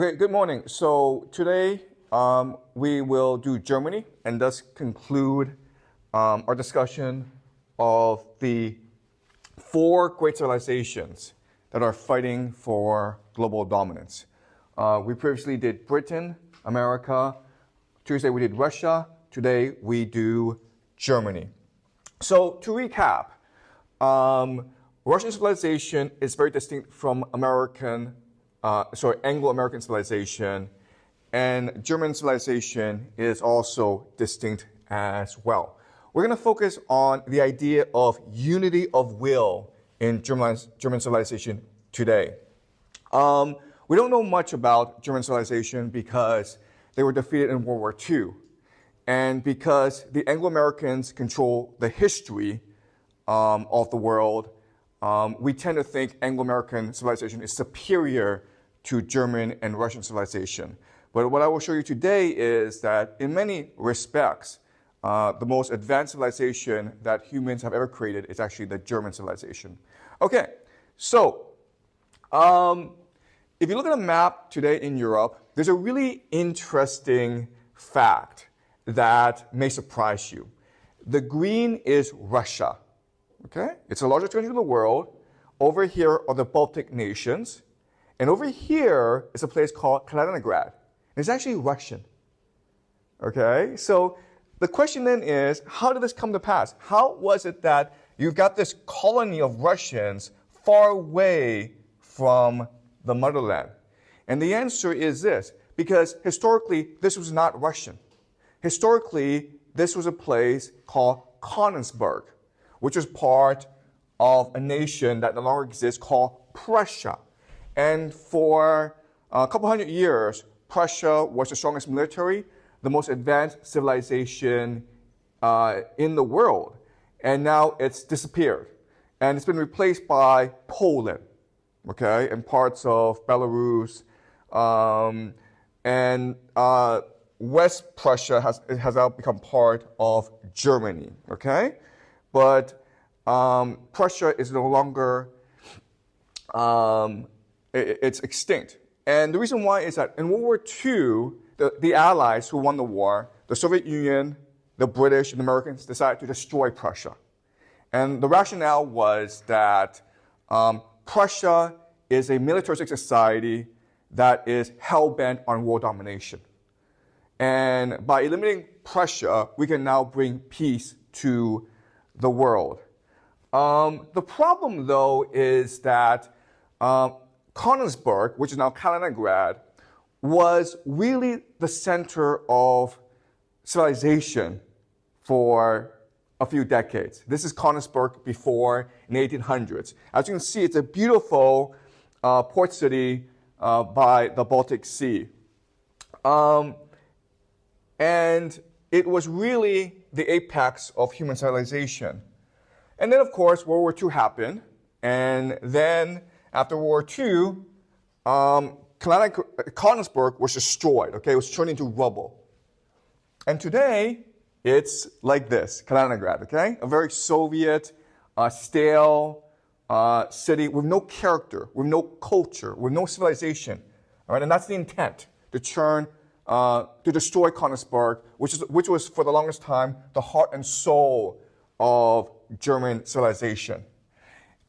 Okay, good morning. So today we will do Germany and thus conclude our discussion of the four great civilizations that are fighting for global dominance. We previously did Britain, America. Tuesday we did Russia. Today we do Germany. So to recap, Russian civilization is very distinct from Anglo-American civilization, and German civilization is also distinct as well. We're going to focus on the idea of unity of will in German civilization today. We don't know much about German civilization because they were defeated in World War II, and because the Anglo-Americans control the history of the world. We tend to think Anglo-American civilization is superior to German and Russian civilization. But what I will show you today is that in many respects, the most advanced civilization that humans have ever created is actually the German civilization. Okay, so if you look at a map today in Europe, there's a really interesting fact that may surprise you. The green is Russia. Okay? It's the largest country in the world. Over here are the Baltic nations. And over here is a place called Kaliningrad. It's actually Russian. Okay? So the question then is, how did this come to pass? How was it that you've got this colony of Russians far away from the motherland? And the answer is this, because historically, this was not Russian. Historically, this was a place called Königsberg, which was part of a nation that no longer exists called Prussia. And for a couple hundred years, Prussia was the strongest military, the most advanced civilization in the world. And now it's disappeared. And it's been replaced by Poland, okay, and parts of Belarus. West Prussia has now become part of Germany, okay? But Prussia is no longer, it's extinct. And the reason why is that in World War II, the Allies who won the war, the Soviet Union, the British, and the Americans decided to destroy Prussia. And the rationale was that Prussia is a militaristic society that is hell-bent on world domination. And by eliminating Prussia, we can now bring peace to the world. The problem, though, is that Königsberg, which is now Kaliningrad, was really the center of civilization for a few decades. This is Königsberg before in the 1800s. As you can see, it's a beautiful port city by the Baltic Sea. And it was really the apex of human civilization. And then, of course, World War II happened. And then, after World War II, Königsberg was destroyed. Okay, it was turned into rubble. And today, it's like this, Kaliningrad, okay? A very Soviet, stale city with no character, with no culture, with no civilization. All right, and that's the intent, to destroy Königsberg, which was for the longest time the heart and soul of German civilization.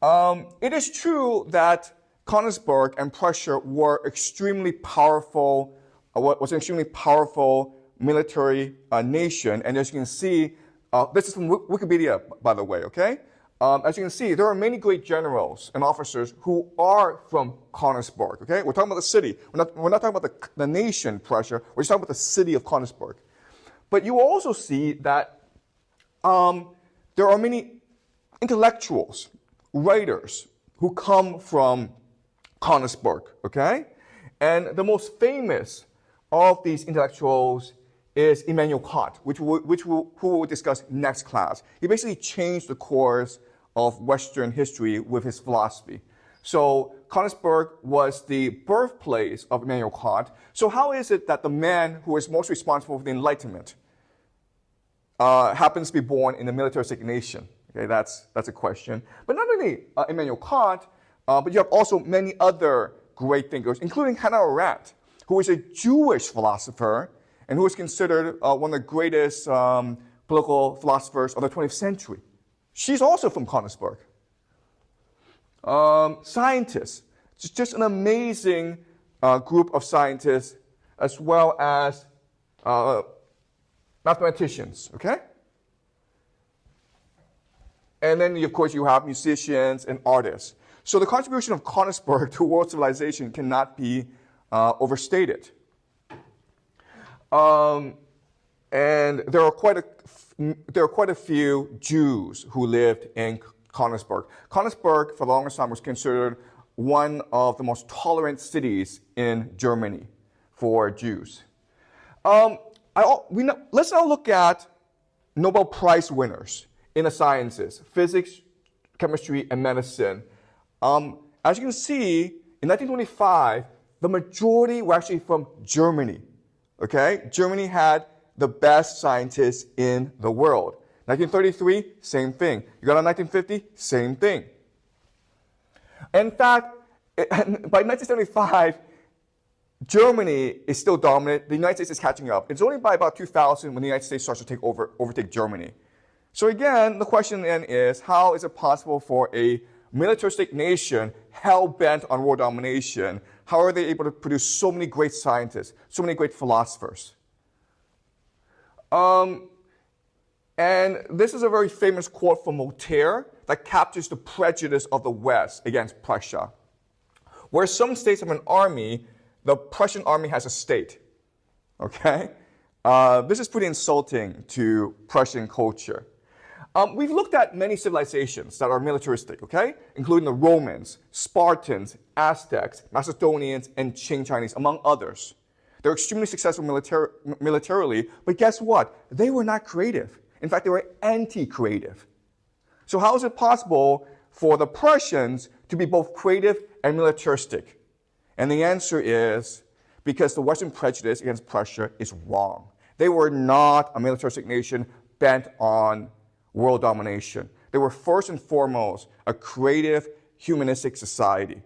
It is true that Königsberg and Prussia were extremely powerful, was an extremely powerful military nation. And as you can see, this is from Wikipedia, by the way, okay? As you can see, there are many great generals and officers who are from Königsberg, okay? We're talking about the city. We're not talking about the nation Prussia. We're just talking about the city of Königsberg. But you also see that there are many intellectuals, writers, who come from Königsberg, okay? And the most famous of these intellectuals is Immanuel Kant, who we'll discuss next class. He basically changed the course of Western history with his philosophy. So Königsberg was the birthplace of Immanuel Kant. So how is it that the man who is most responsible for the Enlightenment happens to be born in a militaristic nation? Okay, that's a question. But not only Immanuel Kant, but you have also many other great thinkers, including Hannah Arendt, who is a Jewish philosopher and who is considered one of the greatest political philosophers of the 20th century. She's also from Königsberg. Scientists, just an amazing group of scientists, as well as mathematicians, okay? And then, of course, you have musicians and artists. So the contribution of Königsberg to world civilization cannot be overstated. And there are quite a few Jews who lived in Königsberg. Königsberg, for the longest time, was considered one of the most tolerant cities in Germany for Jews. Let's now look at Nobel Prize winners in the sciences, physics, chemistry, and medicine. As you can see, in 1925, the majority were actually from Germany. Okay? Germany had the best scientists in the world. 1933, same thing. You got on 1950, same thing. In fact, by 1975, Germany is still dominant. The United States is catching up. It's only by about 2000 when the United States starts to overtake Germany. So again, the question then is, how is it possible for a militaristic nation hell-bent on world domination, how are they able to produce so many great scientists, so many great philosophers? And this is a very famous quote from Voltaire that captures the prejudice of the West against Prussia. Where some states have an army, the Prussian army has a state. Okay? This is pretty insulting to Prussian culture. We've looked at many civilizations that are militaristic, okay? Including the Romans, Spartans, Aztecs, Macedonians, and Qing Chinese, among others. They're extremely successful militarily, but guess what? They were not creative. In fact, they were anti-creative. So how is it possible for the Prussians to be both creative and militaristic? And the answer is because the Western prejudice against Prussia is wrong. They were not a militaristic nation bent on world domination. They were first and foremost a creative, humanistic society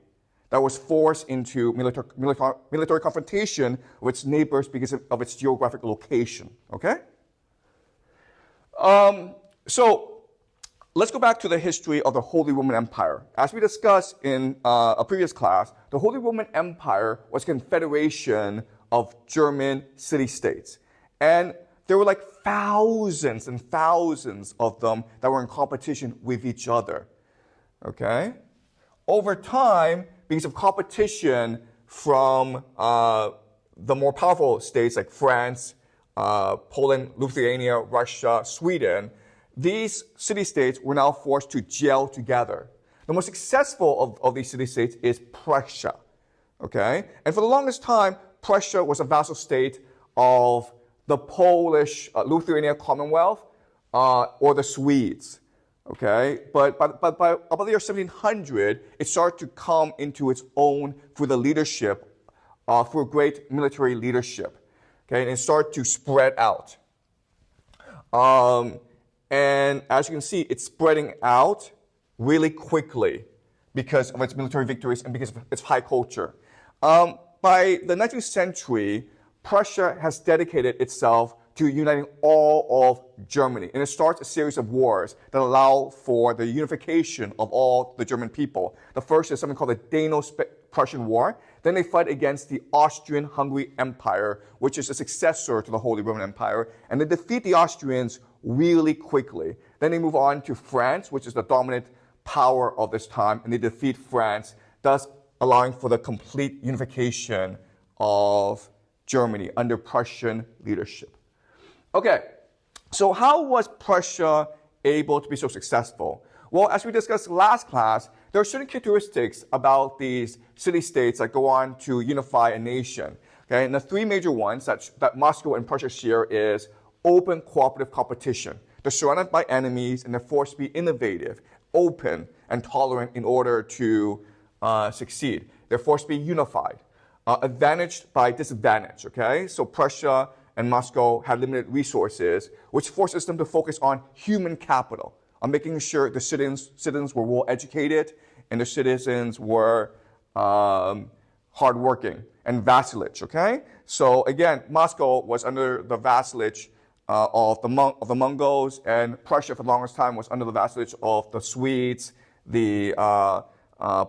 that was forced into military confrontation with its neighbors because of its geographic location. Okay? So let's go back to the history of the Holy Roman Empire. As we discussed in a previous class, the Holy Roman Empire was a confederation of German city-states. And there were like thousands and thousands of them that were in competition with each other. Okay? Over time, because of competition from the more powerful states like France, Poland, Lithuania, Russia, Sweden, these city-states were now forced to gel together. The most successful of these city-states is Prussia. Okay? And for the longest time, Prussia was a vassal state of the Polish Lithuania Commonwealth or the Swedes. Okay? But by about the year 1700, it started to come into its own through the leadership, through great military leadership. Okay? And it started to spread out. And as you can see, it's spreading out really quickly because of its military victories and because of its high culture. By the 19th century, Prussia has dedicated itself to uniting all of Germany. And it starts a series of wars that allow for the unification of all the German people. The first is something called the Dano-Prussian War. Then they fight against the Austrian-Hungary Empire, which is a successor to the Holy Roman Empire. And they defeat the Austrians really quickly. Then they move on to France, which is the dominant power of this time. And they defeat France, thus allowing for the complete unification of Germany under Prussian leadership. Okay, so how was Prussia able to be so successful? Well, as we discussed last class, there are certain characteristics about these city-states that go on to unify a nation. Okay, and the three major ones that Moscow and Prussia share is open cooperative competition. They're surrounded by enemies and they're forced to be innovative, open, and tolerant in order to succeed. They're forced to be unified. Advantaged by disadvantage, okay? So Prussia and Moscow had limited resources, which forces them to focus on human capital, on making sure the citizens were well educated and the citizens were hardworking, and vassalage, okay? So again, Moscow was under the vassalage of the Mongols, and Prussia for the longest time was under the vassalage of the Swedes, the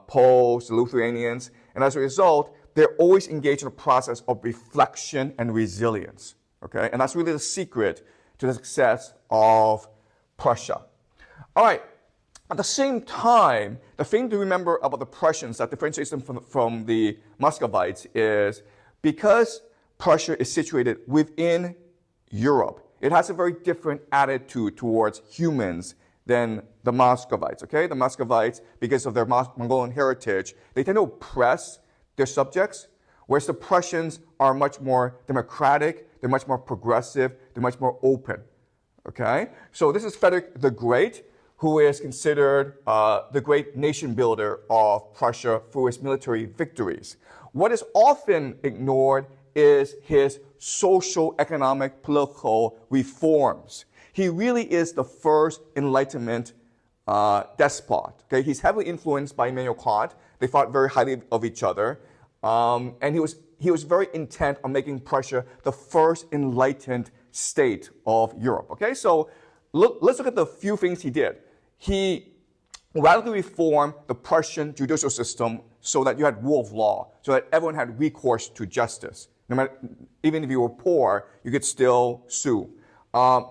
Poles, the Lithuanians, and as a result, they're always engaged in a process of reflection and resilience, okay? And that's really the secret to the success of Prussia. All right, at the same time, the thing to remember about the Prussians that differentiates them from the Muscovites is because Prussia is situated within Europe, it has a very different attitude towards humans than the Muscovites, okay? The Muscovites, because of their Mongolian heritage, they tend to oppress their subjects, whereas the Prussians are much more democratic, they're much more progressive, they're much more open, okay? So this is Frederick the Great, who is considered the great nation builder of Prussia through his military victories. What is often ignored is his social, economic, political reforms. He really is the first Enlightenment despot. Okay? He's heavily influenced by Immanuel Kant. They thought very highly of each other. And he was very intent on making Prussia the first enlightened state of Europe. Okay? So let's look at the few things he did. He radically reformed the Prussian judicial system so that you had rule of law, so that everyone had recourse to justice. No matter, even if you were poor, you could still sue.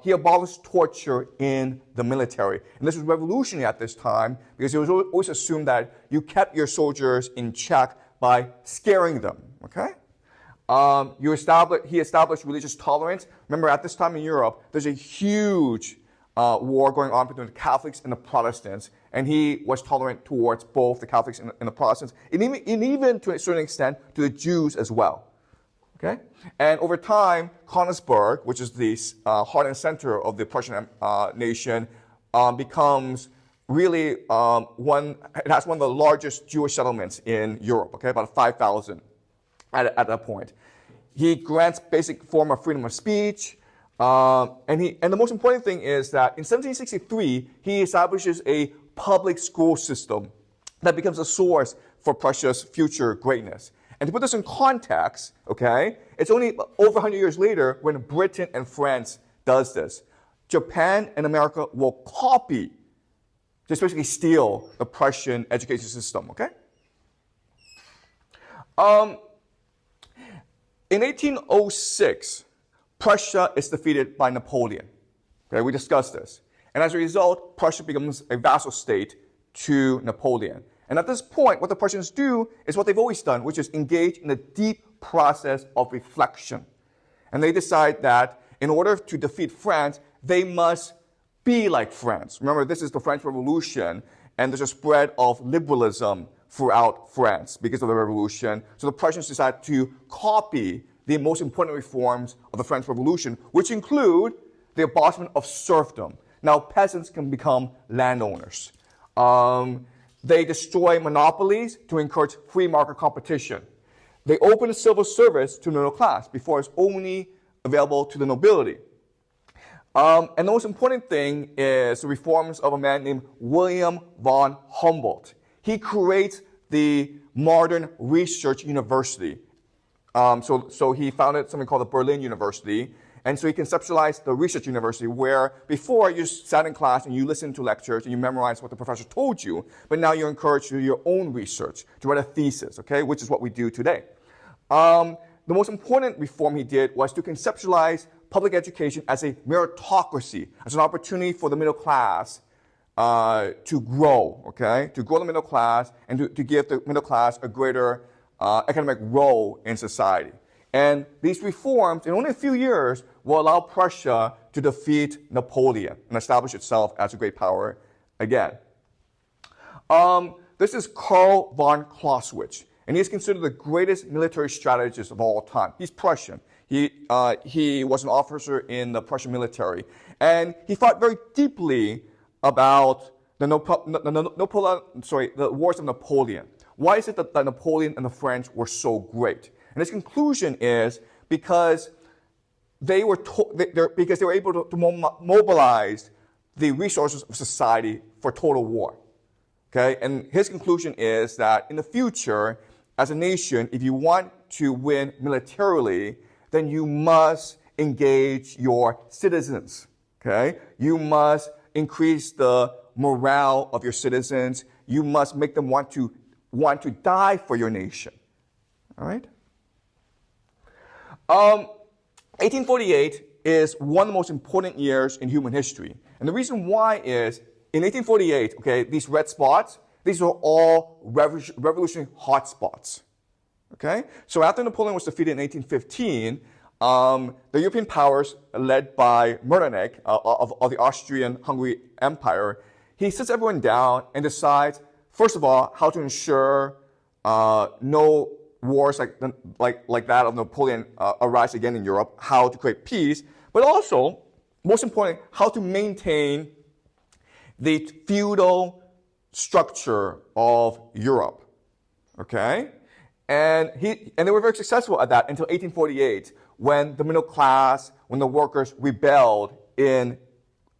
He abolished torture in the military. And this was revolutionary at this time because it was always assumed that you kept your soldiers in check by scaring them, okay? He established religious tolerance. Remember, at this time in Europe, there's a huge war going on between the Catholics and the Protestants, and he was tolerant towards both the Catholics and the Protestants, and even to a certain extent to the Jews as well. Okay? And over time, Königsberg, which is the heart and center of the Prussian nation, becomes really it has one of the largest Jewish settlements in Europe, okay, about 5,000 at that point. He grants basic form of freedom of speech, and the most important thing is that in 1763, he establishes a public school system that becomes a source for Prussia's future greatness. And to put this in context, okay, it's only over 100 years later when Britain and France does this. Japan and America will copy, just basically steal the Prussian education system, okay? In 1806, Prussia is defeated by Napoleon. Okay, we discussed this. And as a result, Prussia becomes a vassal state to Napoleon. And at this point, what the Prussians do is what they've always done, which is engage in a deep process of reflection. And they decide that in order to defeat France, they must be like France. Remember, this is the French Revolution, and there's a spread of liberalism throughout France because of the revolution. So the Prussians decide to copy the most important reforms of the French Revolution, which include the abolishment of serfdom. Now, peasants can become landowners. They destroy monopolies to encourage free market competition. They open the civil service to the middle class before it's only available to the nobility. And the most important thing is the reforms of a man named William von Humboldt. He creates the modern research university. So he founded something called the Berlin University. And so he conceptualized the research university where before you sat in class and you listened to lectures and you memorized what the professor told you, but now you're encouraged to do your own research, to write a thesis, okay, which is what we do today. The most important reform he did was to conceptualize public education as a meritocracy, as an opportunity for the middle class to grow, okay, to grow the middle class and to give the middle class a greater economic role in society. And these reforms, in only a few years, will allow Prussia to defeat Napoleon and establish itself as a great power again. This is Carl von Clausewitz, and he's considered the greatest military strategist of all time. He's Prussian. He was an officer in the Prussian military, and he thought very deeply about the wars of Napoleon. Why is it that Napoleon and the French were so great? And his conclusion is because they were able to mobilize the resources of society for total war. Okay? And his conclusion is that in the future, as a nation, if you want to win militarily, then you must engage your citizens, okay? You must increase the morale of your citizens. You must make them want to die for your nation, all right? 1848 is one of the most important years in human history. And the reason why is, in 1848, okay, these red spots, these are all revolutionary hotspots, okay? So after Napoleon was defeated in 1815, the European powers, led by Metternich of the Austrian-Hungary Empire, he sits everyone down and decides, first of all, how to ensure no wars like that of Napoleon arise again in Europe, how to create peace, but also, most importantly, how to maintain the feudal structure of Europe, okay? And they were very successful at that until 1848, when the middle class, when the workers rebelled in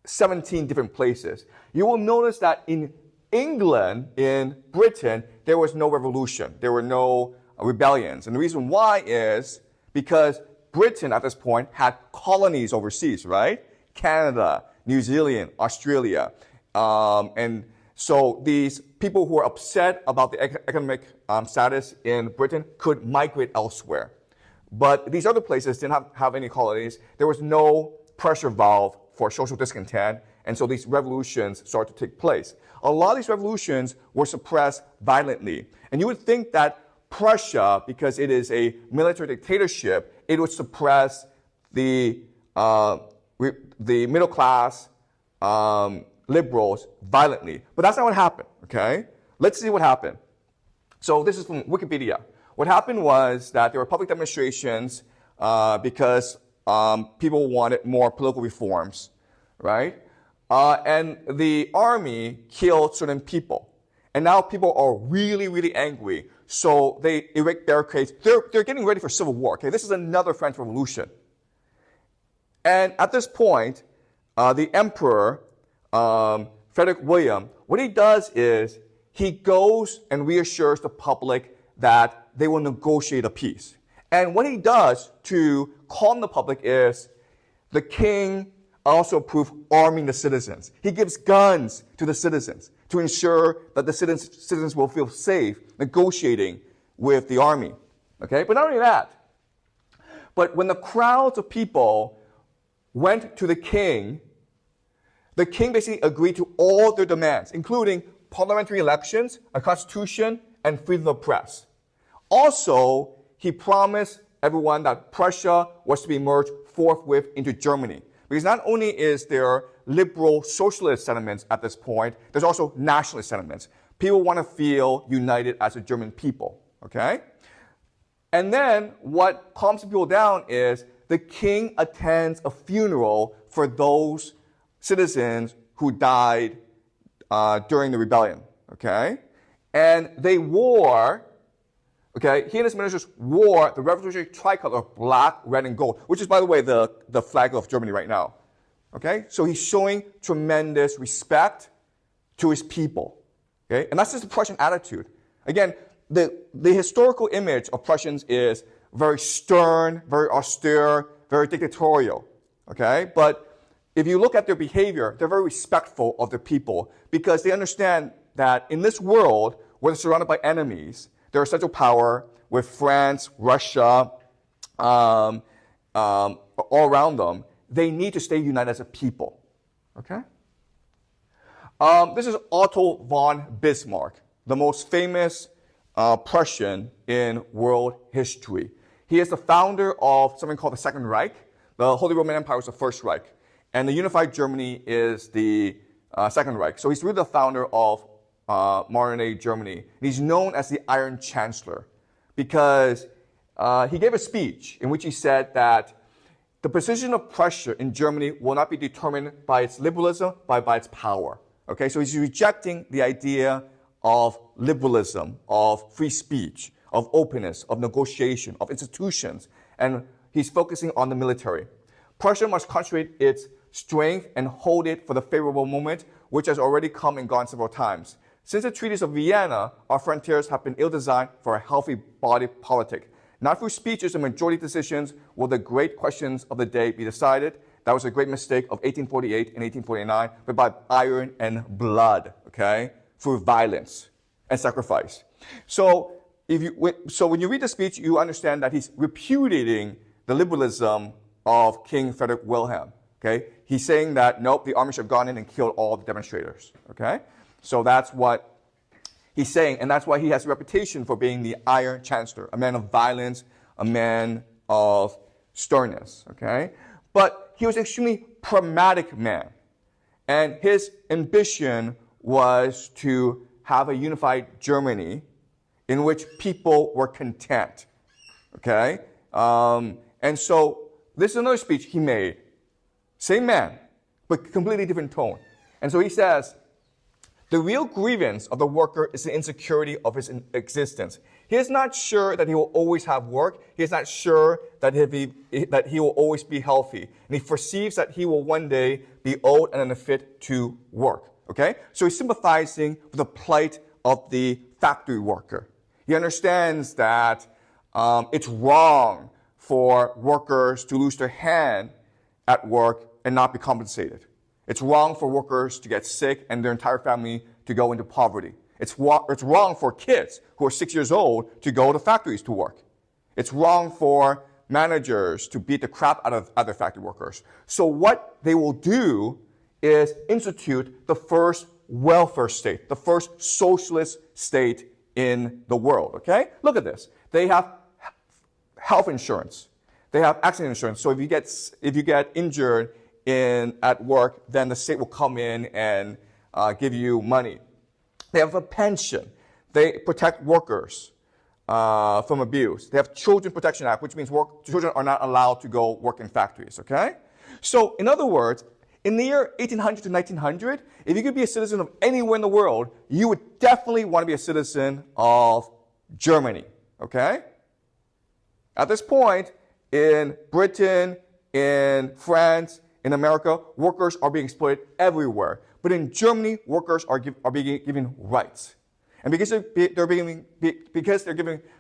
17 different places. You will notice that in England, in Britain, there was no revolution. There were no rebellions. And the reason why is because Britain at this point had colonies overseas, right? Canada, New Zealand, Australia. And so these people who were upset about the economic status in Britain could migrate elsewhere. But these other places didn't have any colonies. There was no pressure valve for social discontent, and so these revolutions started to take place. A lot of these revolutions were suppressed violently. And you would think that Prussia, because it is a military dictatorship, it would suppress the middle class liberals violently. But that's not what happened, okay? Let's see what happened. So this is from Wikipedia. What happened was that there were public demonstrations because people wanted more political reforms, right? And the army killed certain people. And now people are really, really angry. So they erect barricades. They're getting ready for civil war, okay? This is another French Revolution. And at this point, the emperor, Frederick William, what he does is he goes and reassures the public that they will negotiate a peace. And what he does to calm the public is the king also approved arming the citizens. He gives guns to the citizens to ensure that the citizens will feel safe negotiating with the army. Okay? But not only that, but when the crowds of people went to the king basically agreed to all their demands, including parliamentary elections, a constitution, and freedom of the press. Also, he promised everyone that Prussia was to be merged forthwith into Germany. Because not only is there liberal socialist sentiments at this point, there's also nationalist sentiments. People want to feel united as a German people, okay? And then what calms people down is the king attends a funeral for those citizens who died during the rebellion, okay? And they wore, okay, he and his ministers wore the revolutionary tricolor of black, red, and gold, which is, by the way, the flag of Germany right now, okay? So he's showing tremendous respect to his people, okay? And that's just the Prussian attitude. Again, the historical image of Prussians is very stern, very austere, very dictatorial, okay? But if you look at their behavior, they're very respectful of their people because they understand that in this world where they're surrounded by enemies, their central power with France, Russia, all around them, they need to stay united as a people, okay? This is Otto von Bismarck, the most famous Prussian in world history. He is the founder of something called the Second Reich. The Holy Roman Empire was the First Reich. And the unified Germany is the Second Reich. So he's really the founder of modern-day Germany. And he's known as the Iron Chancellor because he gave a speech in which he said that the position of Prussia in Germany will not be determined by its liberalism, but by its power. Okay, so he's rejecting the idea of liberalism, of free speech, of openness, of negotiation, of institutions, and he's focusing on the military. Prussia must concentrate its strength and hold it for the favorable moment, which has already come and gone several times. Since the treaties of Vienna, our frontiers have been ill-designed for a healthy body politic. Not through speeches and majority decisions will the great questions of the day be decided. That was a great mistake of 1848 and 1849, but by iron and blood, okay, through violence and sacrifice. So when you read the speech, you understand that he's repudiating the liberalism of King Frederick Wilhelm. Okay, he's saying that nope, the army should have gone in and killed all the demonstrators. Okay, so that's what he's saying, and that's why he has a reputation for being the Iron Chancellor, a man of violence, a man of sternness. Okay, but he was an extremely pragmatic man, and his ambition was to have a unified Germany in which people were content. Okay, and so this is another speech he made. Same man, but completely different tone. And so he says, the real grievance of the worker is the insecurity of his existence. He is not sure that he will always have work. He is not sure that he will always be healthy. And he perceives that he will one day be old and unfit to work. Okay? So he's sympathizing with the plight of the factory worker. He understands that it's wrong for workers to lose their hand at work and not be compensated. It's wrong for workers to get sick and their entire family to go into poverty. It's wrong for kids who are 6 years old to go to factories to work. It's wrong for managers to beat the crap out of other factory workers. So what they will do is institute the first welfare state, the first socialist state in the world, okay? Look at this. They have health insurance. They have accident insurance. So if you get injured at work, then the state will come in and give you money. They have a pension. They protect workers from abuse. They have Children Protection Act, which means children are not allowed to go work in factories, okay? So in other words, in the year 1800 to 1900, if you could be a citizen of anywhere in the world, you would definitely want to be a citizen of Germany, okay? At this point, in Britain, in France, in America, workers are being exploited everywhere. But in Germany, workers are being given rights. And because they're being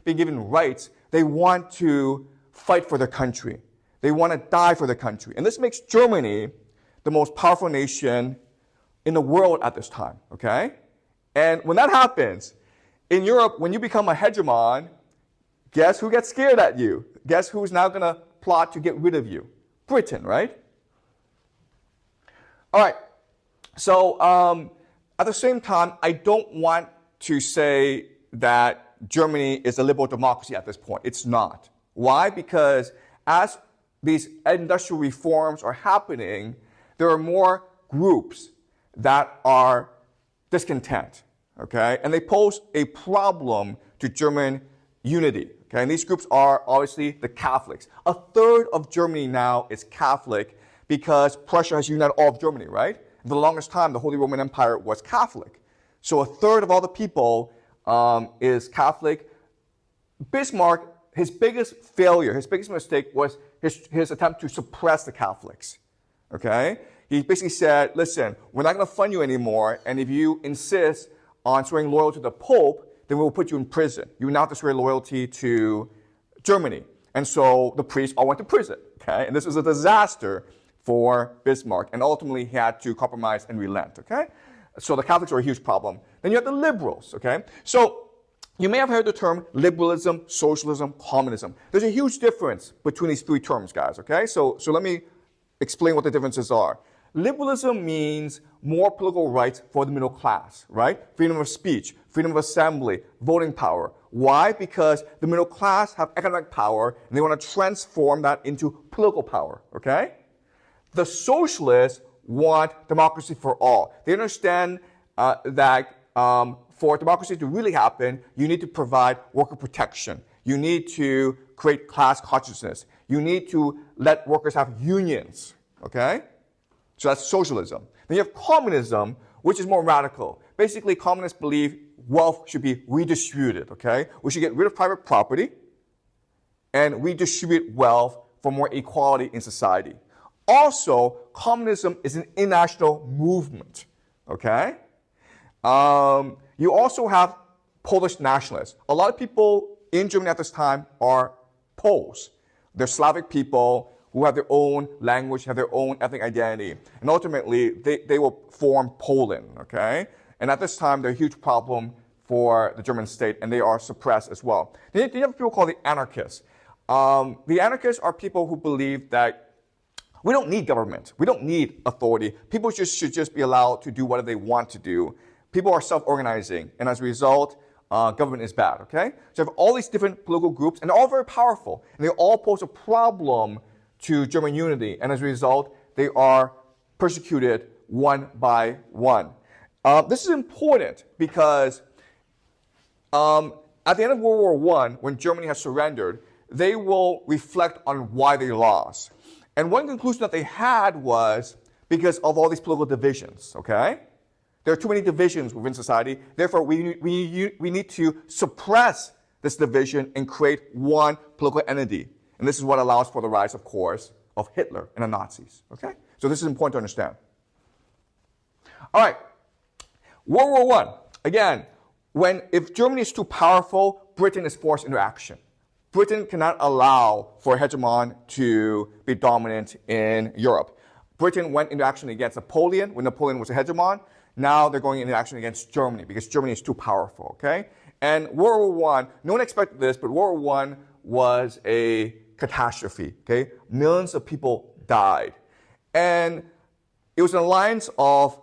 given rights, they want to fight for their country. They want to die for their country. And this makes Germany the most powerful nation in the world at this time, okay? And when that happens, in Europe, when you become a hegemon, guess who gets scared at you? Guess who's now going to plot to get rid of you? Britain, right? All right. So at the same time, I don't want to say that Germany is a liberal democracy at this point. It's not. Why? Because as these industrial reforms are happening, there are more groups that are discontent, okay? And they pose a problem to German unity, okay? And these groups are obviously the Catholics. A third of Germany now is Catholic because Prussia has united all of Germany, right? For the longest time, the Holy Roman Empire was Catholic. So a third of all the people is Catholic. Bismarck, his biggest failure, his biggest mistake was his attempt to suppress the Catholics. Okay? He basically said, listen, we're not going to fund you anymore, and if you insist on swearing loyalty to the Pope, then we will put you in prison. You now have to swear loyalty to Germany. And so the priests all went to prison. Okay? And this was a disaster for Bismarck, and ultimately he had to compromise and relent. Okay? So the Catholics are a huge problem. Then you have the liberals. Okay? So you may have heard the term liberalism, socialism, communism. There's a huge difference between these three terms, guys. Okay? So let me explain what the differences are. Liberalism means more political rights for the middle class, right? Freedom of speech, freedom of assembly, voting power. Why? Because the middle class have economic power, and they want to transform that into political power, okay? The socialists want democracy for all. They understand that for democracy to really happen, you need to provide worker protection. You need to create class consciousness. You need to let workers have unions, okay? So that's socialism. Then you have communism, which is more radical. Basically, communists believe wealth should be redistributed, okay? We should get rid of private property and redistribute wealth for more equality in society. Also, communism is an international movement, okay? You also have Polish nationalists. A lot of people in Germany at this time are Poles. They're Slavic people who have their own language, have their own ethnic identity. And ultimately, they will form Poland, okay? And at this time, they're a huge problem for the German state, and they are suppressed as well. Then you have people called the anarchists. The anarchists are people who believe that we don't need government. We don't need authority. People should just be allowed to do whatever they want to do. People are self-organizing, and as a result, government is bad, okay? So you have all these different political groups, and they're all very powerful, and they all pose a problem to German unity, and as a result, they are persecuted one by one. This is important because at the end of World War I, when Germany has surrendered, they will reflect on why they lost. And one conclusion that they had was because of all these political divisions, okay? There are too many divisions within society. Therefore, we need to suppress this division and create one political entity. And this is what allows for the rise, of course, of Hitler and the Nazis, okay? So this is important to understand. All right, World War I. Again, if Germany is too powerful, Britain is forced into action. Britain cannot allow for a hegemon to be dominant in Europe. Britain went into action against Napoleon when Napoleon was a hegemon. Now they're going into action against Germany because Germany is too powerful, okay? And World War I, no one expected this, but World War I was a catastrophe, okay? Millions of people died. And it was an alliance of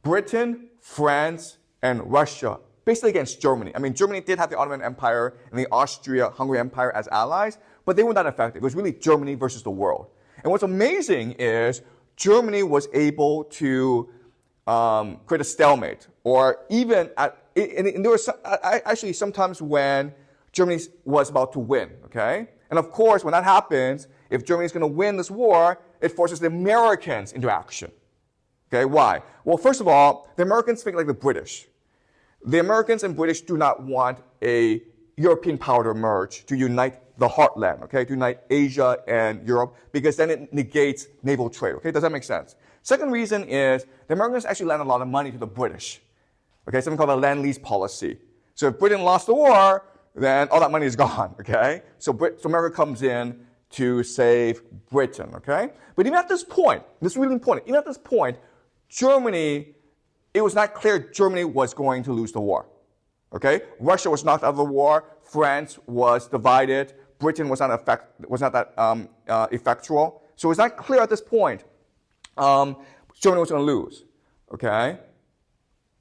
Britain, France, and Russia, basically against Germany. I mean, Germany did have the Ottoman Empire and the Austria-Hungary Empire as allies, but they weren't that effective. It was really Germany versus the world. And what's amazing is Germany was able to create a stalemate, or even and there was actually sometimes when Germany was about to win, okay? And of course, when that happens, if Germany is going to win this war, it forces the Americans into action. Okay, why? Well, first of all, the Americans think like the British. The Americans and British do not want a European power to emerge, to unite the heartland, okay, to unite Asia and Europe, because then it negates naval trade, okay? Does that make sense? Second reason is the Americans actually lend a lot of money to the British, okay, something called the Lend-Lease policy. So if Britain lost the war, then all that money is gone, okay? So America comes in to save Britain, okay? But even at this point, this is really important, even at this point, Germany, it was not clear Germany was going to lose the war, okay? Russia was knocked out of the war, France was divided, Britain was not that effectual. So it's not clear at this point Germany was going to lose, okay?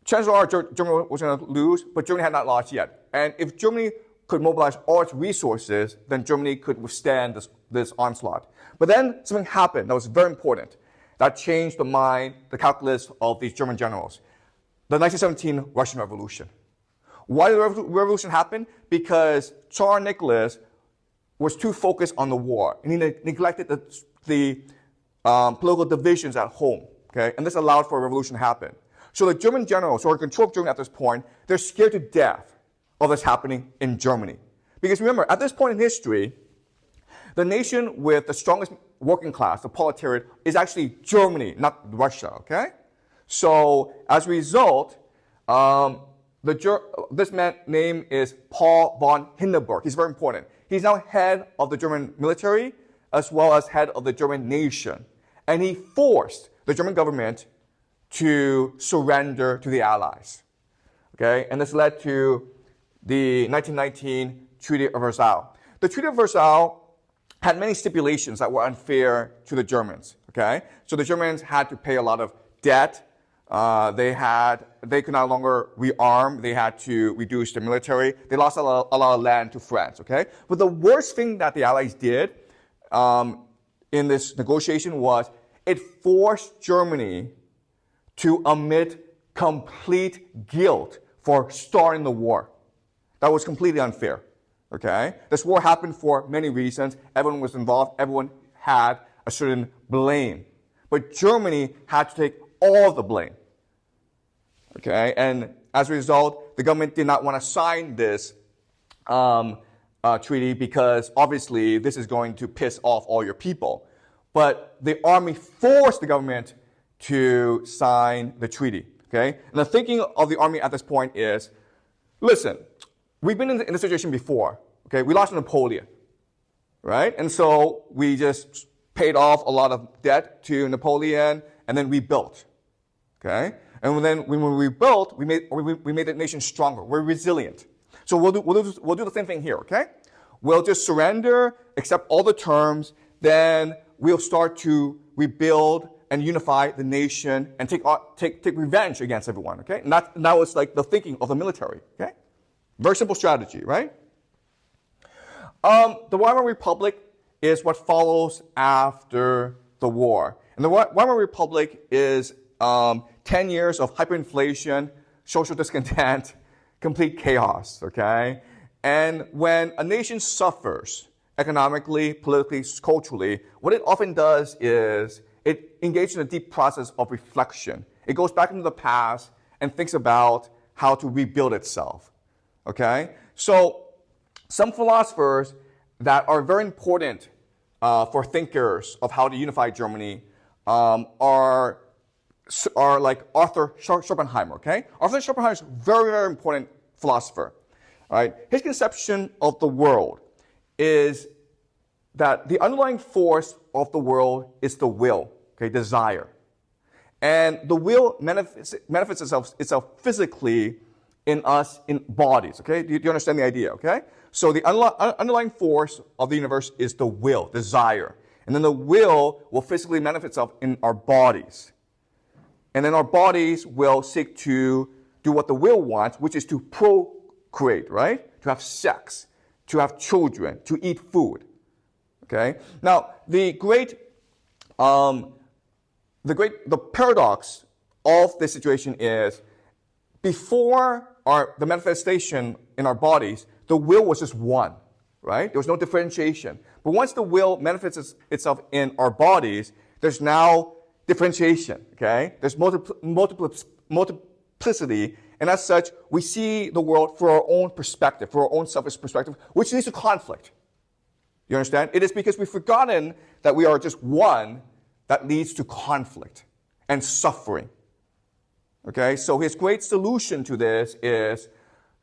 Chances are Germany was going to lose, but Germany had not lost yet. And if Germany could mobilize all its resources, then Germany could withstand this onslaught. But then something happened that was very important. That changed the mind, the calculus of these German generals. The 1917 Russian Revolution. Why did the revolution happen? Because Tsar Nicholas was too focused on the war, and he neglected the political divisions at home, okay? And this allowed for a revolution to happen. So the German generals who are in control of Germany at this point, they're scared to death of this happening in Germany. Because remember, at this point in history, the nation with the strongest working class, the proletariat, is actually Germany, not Russia, okay? So as a result, this man's name is Paul von Hindenburg. He's very important. He's now head of the German military as well as head of the German nation. And he forced the German government to surrender to the Allies. Okay? And this led to the 1919 Treaty of Versailles. The Treaty of Versailles had many stipulations that were unfair to the Germans. Okay? So the Germans had to pay a lot of debt. They could no longer rearm. They had to reduce their military. They lost a lot of land to France, okay? But the worst thing that the Allies did in this negotiation was it forced Germany to admit complete guilt for starting the war. That was completely unfair, okay? This war happened for many reasons. Everyone was involved. Everyone had a certain blame. But Germany had to take all the blame. Okay, and as a result, the government did not want to sign this treaty because obviously this is going to piss off all your people. But the army forced the government to sign the treaty. Okay? And the thinking of the army at this point is, listen, we've been in this situation before. Okay? We lost Napoleon, right? And so we just paid off a lot of debt to Napoleon and then rebuilt. Okay? And then when we rebuilt, we made the nation stronger. We're resilient. So we'll do the same thing here, okay? We'll just surrender, accept all the terms, then we'll start to rebuild and unify the nation and take revenge against everyone, okay? And now it's like the thinking of the military, okay? Very simple strategy, right? The Weimar Republic is what follows after the war. And the Weimar Republic is 10 years of hyperinflation, social discontent, complete chaos, okay? And when a nation suffers economically, politically, culturally, what it often does is it engages in a deep process of reflection. It goes back into the past and thinks about how to rebuild itself, okay? So some philosophers that are very important for thinkers of how to unify Germany are like Arthur Schopenhauer, okay? Arthur Schopenhauer is a very, very important philosopher, all right? His conception of the world is that the underlying force of the world is the will, okay, desire. And the will manifests itself physically in us, in bodies, okay? Do you understand the idea, okay? So the underlying force of the universe is the will, desire. And then the will physically manifest itself in our bodies. And then our bodies will seek to do what the will wants, which is to procreate, right? To have sex, to have children, to eat food. Okay? Now, the paradox of this situation is before the manifestation in our bodies, the will was just one, right? There was no differentiation. But once the will manifests itself in our bodies, there's now differentiation, okay? There's multiplicity, and as such, we see the world for our own perspective, for our own selfish perspective, which leads to conflict. You understand? It is because we've forgotten that we are just one that leads to conflict and suffering. Okay? So his great solution to this is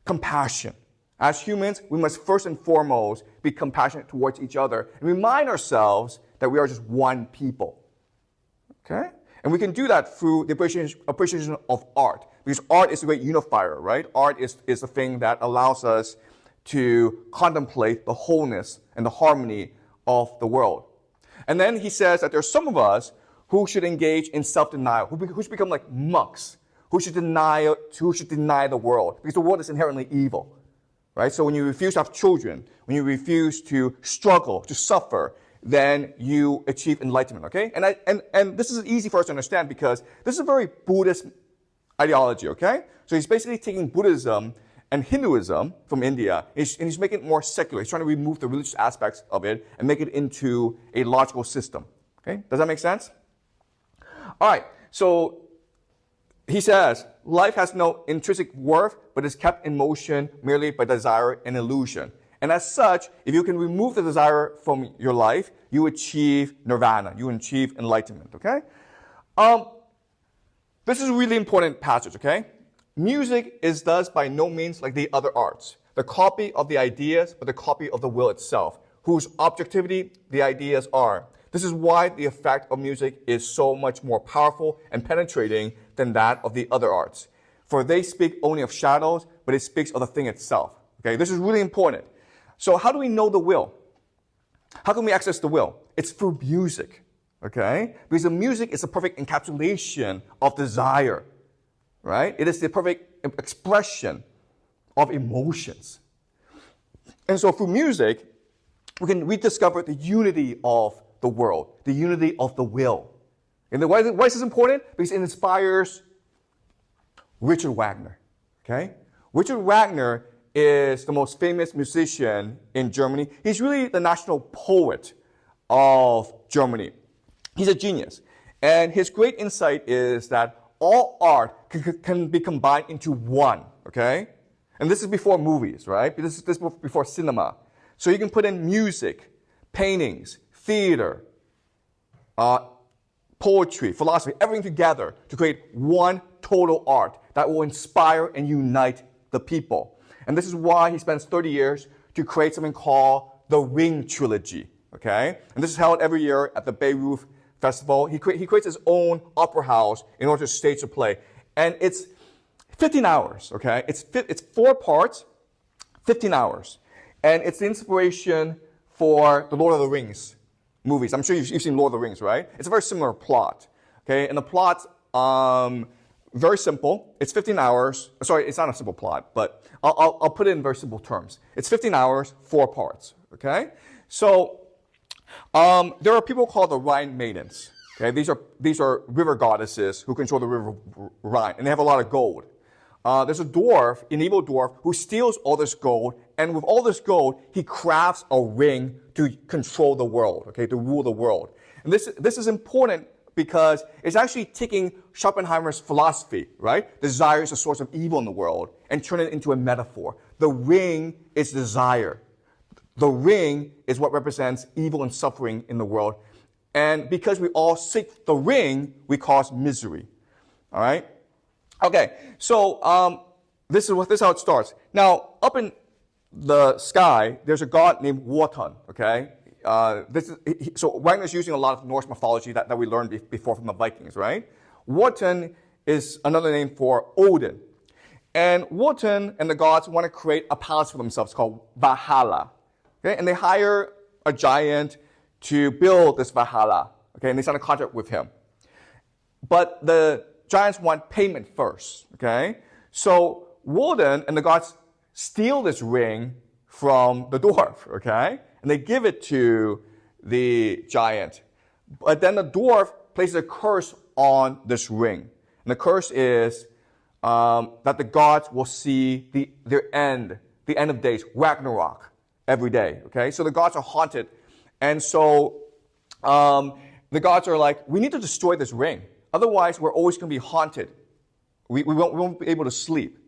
compassion. As humans, we must first and foremost be compassionate towards each other and remind ourselves that we are just one people. Okay? And we can do that through the appreciation of art. Because art is a great unifier, right? Art is the thing that allows us to contemplate the wholeness and the harmony of the world. And then he says that there are some of us who should engage in self-denial, who should become like monks, who should deny the world, because the world is inherently evil, right? So when you refuse to have children, when you refuse to struggle, to suffer, then you achieve enlightenment, okay? And this is easy for us to understand because this is a very Buddhist ideology, okay? So he's basically taking Buddhism and Hinduism from India, and he's making it more secular. He's trying to remove the religious aspects of it and make it into a logical system, okay? Does that make sense? All right, so he says, life has no intrinsic worth, but is kept in motion merely by desire and illusion. And as such, if you can remove the desire from your life, you achieve nirvana, you achieve enlightenment, okay? This is a really important passage, okay? Music is thus by no means like the other arts, the copy of the ideas, but the copy of the will itself, whose objectivity the ideas are. This is why the effect of music is so much more powerful and penetrating than that of the other arts. For they speak only of shadows, but it speaks of the thing itself. Okay, this is really important. So how do we know the will? How can we access the will? It's through music, okay? Because the music is the perfect encapsulation of desire, right? It is the perfect expression of emotions. And so through music, we can rediscover the unity of the world, the unity of the will. And why is this important? Because it inspires Richard Wagner, okay? Richard Wagner is the most famous musician in Germany. He's really the national poet of Germany. He's a genius. And his great insight is that all art can be combined into one, okay? And this is before movies, right? This is before cinema. So you can put in music, paintings, theater, poetry, philosophy, everything together to create one total art that will inspire and unite the people. And this is why he spends 30 years to create something called the Ring Trilogy, okay? And this is held every year at the Bayreuth Festival. He creates his own opera house in order to stage the play. And it's 15 hours, okay? It's 4 parts, 15 hours. And it's the inspiration for the Lord of the Rings movies. I'm sure you've seen Lord of the Rings, right? It's a very similar plot, okay? And the plot's very simple. It's 15 hours. Sorry, it's not a simple plot, but I'll put it in very simple terms. It's 15 hours, 4 parts, okay? So there are people called the Rhine Maidens, okay? These are river goddesses who control the river Rhine, and they have a lot of gold. There's a dwarf, an evil dwarf, who steals all this gold, and with all this gold, he crafts a ring to control the world, okay, to rule the world. And this is important because it's actually taking Schopenhauer's philosophy, right? Desire is a source of evil in the world, and turn it into a metaphor. The ring is desire. The ring is what represents evil and suffering in the world. And because we all seek the ring, we cause misery, all right? Okay, so this is how it starts. Now, up in the sky, there's a god named Wotan, okay? So Wagner's using a lot of Norse mythology that we learned before from the Vikings, right? Wotan is another name for Odin. And Wotan and the gods want to create a palace for themselves called Valhalla. Okay? And they hire a giant to build this Valhalla. Okay? And they sign a contract with him. But the giants want payment first. Okay? So Wotan and the gods steal this ring from the dwarf. Okay? And they give it to the giant. But then the dwarf places a curse on this ring. And the curse is that the gods will see the end of days, Ragnarok, every day. Okay? So the gods are haunted. And so the gods are like, we need to destroy this ring. Otherwise, we're always going to be haunted. We won't be able to sleep.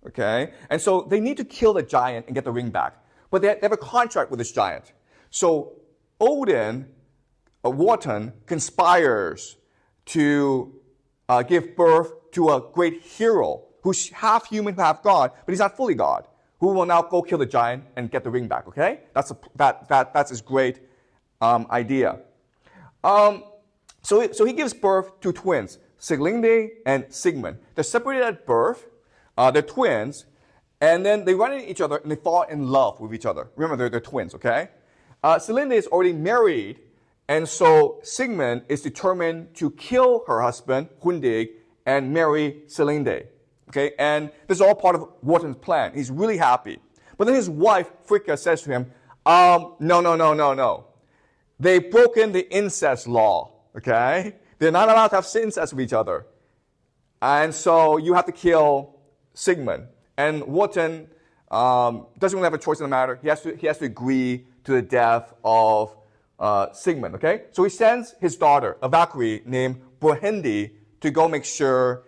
Okay? And so they need to kill the giant and get the ring back. But they have a contract with this giant. So Odin, Wotan, conspires to give birth to a great hero who's half human, half God, but he's not fully God, who will now go kill the giant and get the ring back, okay? That's his great idea. So he gives birth to twins, Siglinde and Sigmund. They're separated at birth. They're twins. And then they run into each other and they fall in love with each other. Remember, they're twins, okay? Siglinde is already married, and so Sigmund is determined to kill her husband, Hundig, and marry Siglinde. Okay? And this is all part of Wotan's plan. He's really happy. But then his wife, Fricka, says to him, no. They've broken the incest law, okay? They're not allowed to have incest with each other. And so you have to kill Sigmund. And Wotan doesn't really have a choice in the matter. He has to agree to the death of Sigmund, okay? So he sends his daughter, a Valkyrie named Brunhilde, to go make sure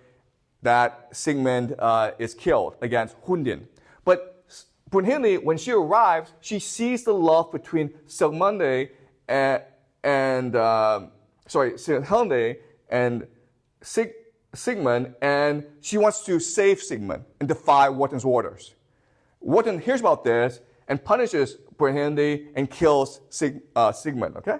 that Sigmund is killed against Hundin. But Brunhilde, when she arrives, she sees the love between Siglinde and Sigmund, and she wants to save Sigmund and defy Wotan's orders. Wotan hears about this and punishes Brunhilde and kills Sigmund, okay?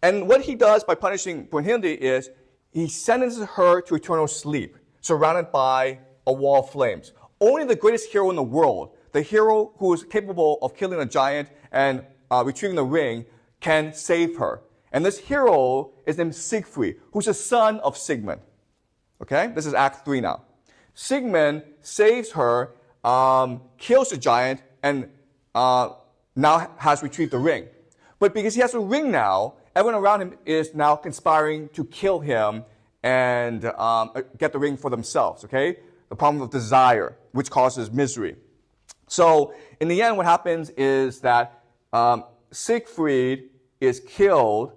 And what he does by punishing Brunhilde is he sentences her to eternal sleep, surrounded by a wall of flames. Only the greatest hero in the world, the hero who is capable of killing a giant and retrieving the ring, can save her. And this hero is named Siegfried, who's the son of Sigmund. Okay? This is Act 3 now. Sigmund saves her, kills the giant, and now has retrieved the ring. But because he has a ring now, everyone around him is now conspiring to kill him and get the ring for themselves. Okay? The problem of desire, which causes misery. So in the end, what happens is that Siegfried is killed.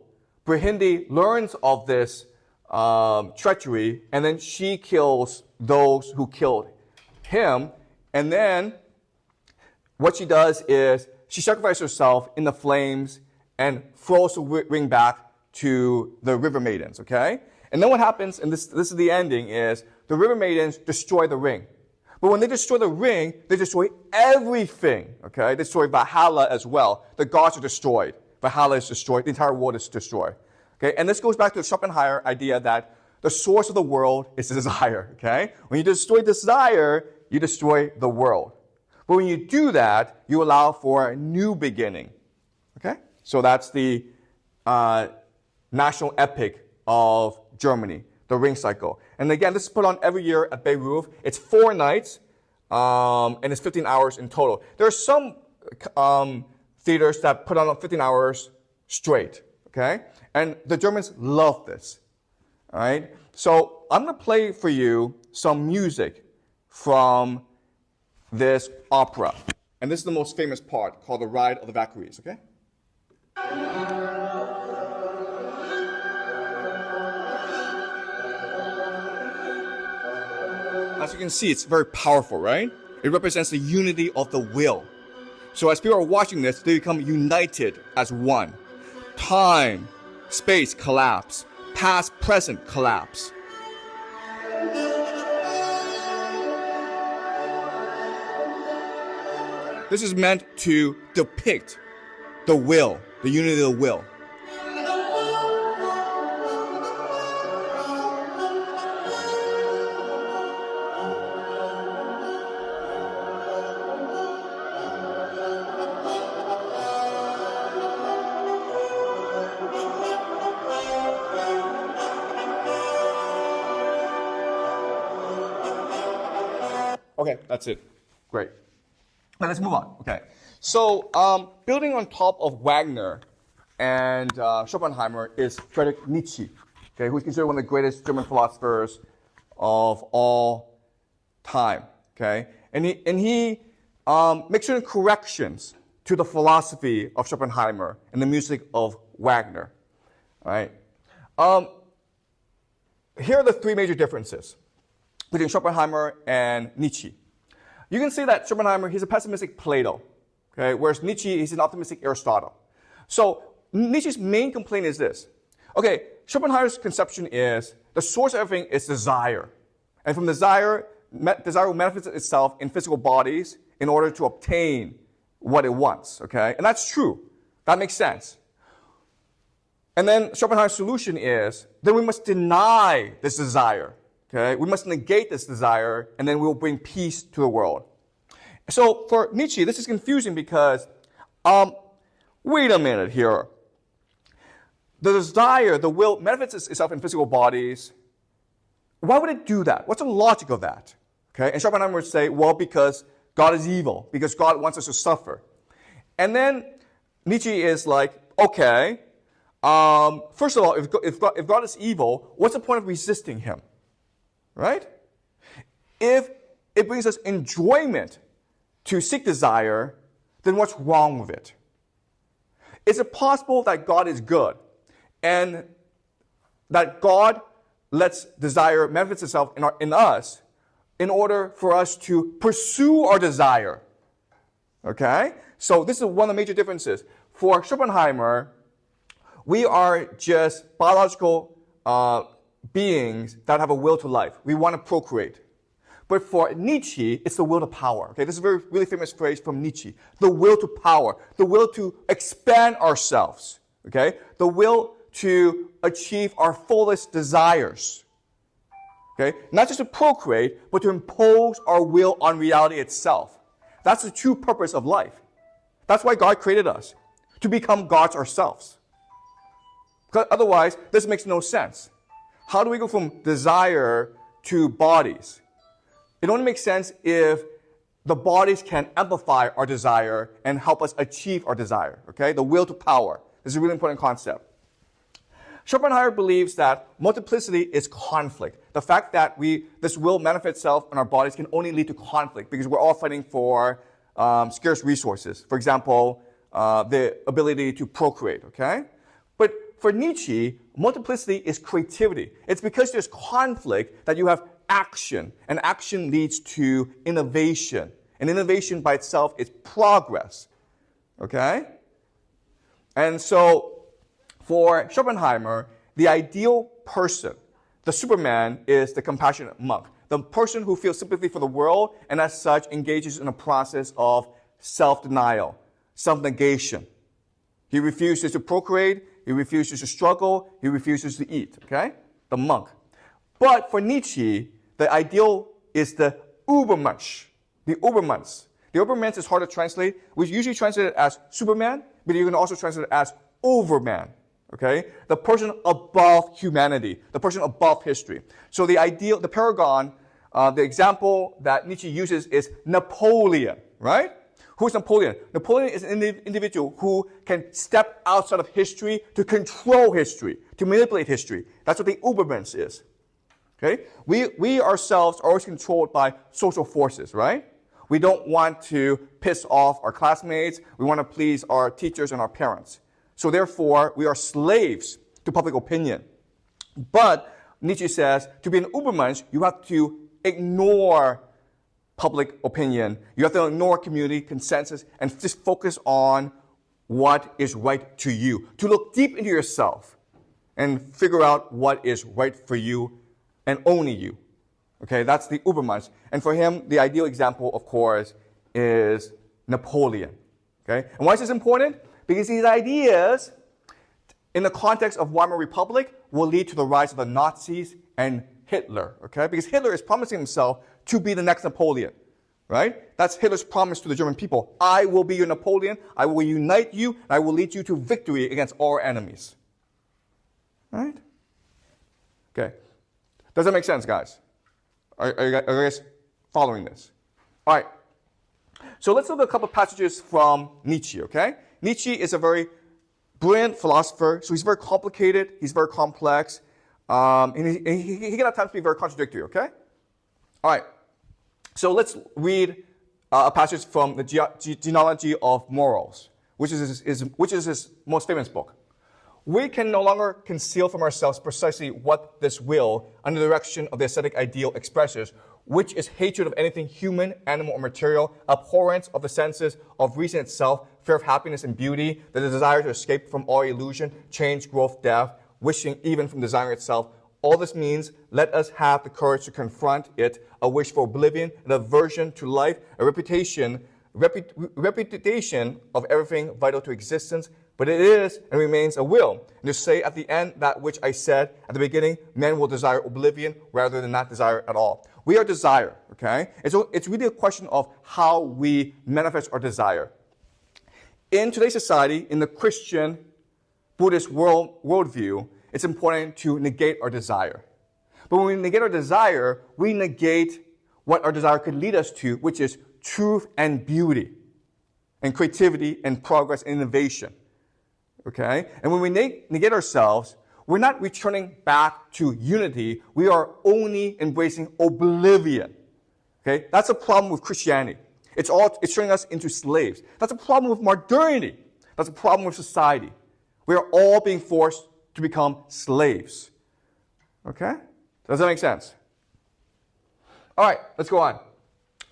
Brunhilde learns of this treachery, and then she kills those who killed him. And then what she does is she sacrifices herself in the flames and throws the ring back to the river maidens, okay? And then what happens, and this is the ending, is the river maidens destroy the ring. But when they destroy the ring, they destroy everything, okay? They destroy Valhalla as well. The gods are destroyed. Valhalla is destroyed. The entire world is destroyed, okay? And this goes back to the Schopenhauer idea that the source of the world is desire, okay? When you destroy desire, you destroy the world. But when you do that, you allow for a new beginning, okay? So that's the national epic of Germany, the Ring Cycle. And again, this is put on every year at Bayreuth. It's 4 nights, and it's 15 hours in total. There are some theaters that put on 15 hours straight, okay? And the Germans love this, all right? So I'm going to play for you some music from this opera. And this is the most famous part, called The Ride of the Valkyries, okay? As you can see, it's very powerful, right? It represents the unity of the will. So as people are watching this, they become united as one. Time, space collapse. Past, present collapse. This is meant to depict the will, the unity of the will. Okay, that's it. Great. Now let's move on. Okay. So building on top of Wagner and Schopenhauer is Frederick Nietzsche, okay, who's considered one of the greatest German philosophers of all time. Okay, and he makes certain corrections to the philosophy of Schopenhauer and the music of Wagner. All right. Here are the 3 major differences between Schopenhauer and Nietzsche. You can see that Schopenhauer, he's a pessimistic Plato, okay, whereas Nietzsche, he's an optimistic Aristotle. So Nietzsche's main complaint is this. Okay, Schopenhauer's conception is the source of everything is desire. And from desire will manifest itself in physical bodies in order to obtain what it wants, okay? And that's true. That makes sense. And then Schopenhauer's solution is, then we must deny this desire. Okay? We must negate this desire, and then we will bring peace to the world. So for Nietzsche, this is confusing because, wait a minute here. The desire, the will, manifests itself in physical bodies. Why would it do that? What's the logic of that? Okay? And Schopenhauer would say, well, because God is evil, because God wants us to suffer. And then Nietzsche is like, okay, first of all, if God is evil, what's the point of resisting him? Right? If it brings us enjoyment to seek desire, then what's wrong with it? Is it possible that God is good and that God lets desire manifest itself in us in order for us to pursue our desire? Okay? So this is one of the major differences. For Schopenhauer, we are just biological beings that have a will to life. We want to procreate. But for Nietzsche, it's the will to power. Okay, this is a really famous phrase from Nietzsche. The will to power. The will to expand ourselves. Okay? The will to achieve our fullest desires. Okay? Not just to procreate, but to impose our will on reality itself. That's the true purpose of life. That's why God created us. To become gods ourselves. Because otherwise, this makes no sense. How do we go from desire to bodies? It only makes sense if the bodies can amplify our desire and help us achieve our desire. Okay? The will to power. This is a really important concept. Schopenhauer believes that multiplicity is conflict. The fact that this will manifest itself in our bodies can only lead to conflict because we're all fighting for scarce resources. For example, the ability to procreate. Okay? But for Nietzsche, multiplicity is creativity. It's because there's conflict that you have action, and action leads to innovation. And innovation by itself is progress. Okay? And so, for Schopenhauer, the ideal person The Superman is the compassionate monk, the person who feels sympathy for the world and as such engages in a process of self-denial, self-negation. He refuses to procreate, he refuses to struggle, he refuses to eat, okay? The monk. But for Nietzsche, the ideal is the ubermensch, the ubermensch. The ubermensch is hard to translate. We usually translate it as Superman, but you can also translate it as overman, okay? The person above humanity, the person above history. So the ideal, the paragon, the example that Nietzsche uses is Napoleon, right? Who's Napoleon? Napoleon is an individual who can step outside of history to control history, to manipulate history. That's what the ubermensch is. Okay? We ourselves are always controlled by social forces, right? We don't want to piss off our classmates. We want to please our teachers and our parents. So therefore, we are slaves to public opinion. But Nietzsche says, to be an ubermensch, you have to ignore public opinion. You have to ignore community consensus and just focus on what is right to you. To look deep into yourself and figure out what is right for you and only you. Okay, that's the ubermensch. And for him, the ideal example, of course, is Napoleon. Okay? And why is this important? Because these ideas, in the context of Weimar Republic, will lead to the rise of the Nazis and Hitler. Okay? Because Hitler is promising himself to be the next Napoleon. Right? That's Hitler's promise to the German people. I will be your Napoleon. I will unite you. And I will lead you to victory against all our enemies. Right? Okay. Does that make sense, guys? Are you guys following this? All right. So let's look at a couple of passages from Nietzsche, okay? Nietzsche is a very brilliant philosopher, so he's very complicated, he's very complex, and he can at times be very contradictory, okay? All right. So let's read a passage from the Genealogy of Morals, which is his most famous book. We can no longer conceal from ourselves precisely what this will, under the direction of the ascetic ideal, expresses, which is hatred of anything human, animal, or material, abhorrence of the senses of reason itself, fear of happiness and beauty, the desire to escape from all illusion, change, growth, death, wishing even from desire itself. All this means, let us have the courage to confront it, a wish for oblivion, an aversion to life, a repudiation of everything vital to existence, but it is and remains a will. And to say at the end that which I said at the beginning, men will desire oblivion rather than not desire at all. We are desire, okay? It's really a question of how we manifest our desire. In today's society, in the Christian, Buddhist worldview, it's important to negate our desire. But when we negate our desire, we negate what our desire could lead us to, which is truth and beauty, and creativity and progress and innovation. Okay? And when we negate ourselves, we're not returning back to unity. We are only embracing oblivion. Okay? That's a problem with Christianity. It's turning us into slaves. That's a problem with modernity. That's a problem with society. We are all being forced to become slaves. Okay? Does that make sense? All right, let's go on.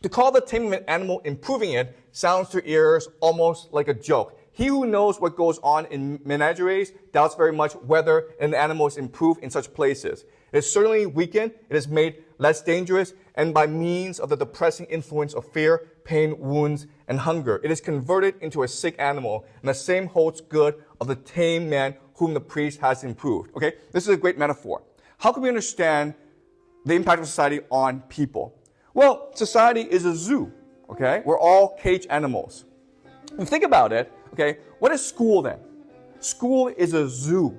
To call the taming of an animal improving it sounds to ears almost like a joke. He who knows what goes on in menageries doubts very much whether an animal is improved in such places. It is certainly weakened, it is made less dangerous, and by means of the depressing influence of fear, pain, wounds, and hunger, it is converted into a sick animal, and the same holds good of the tame man whom the priest has improved. Okay, this is a great metaphor. How can we understand the impact of society on people? Well, society is a zoo, okay? We're all cage animals. And think about it, okay? What is school then? School is a zoo,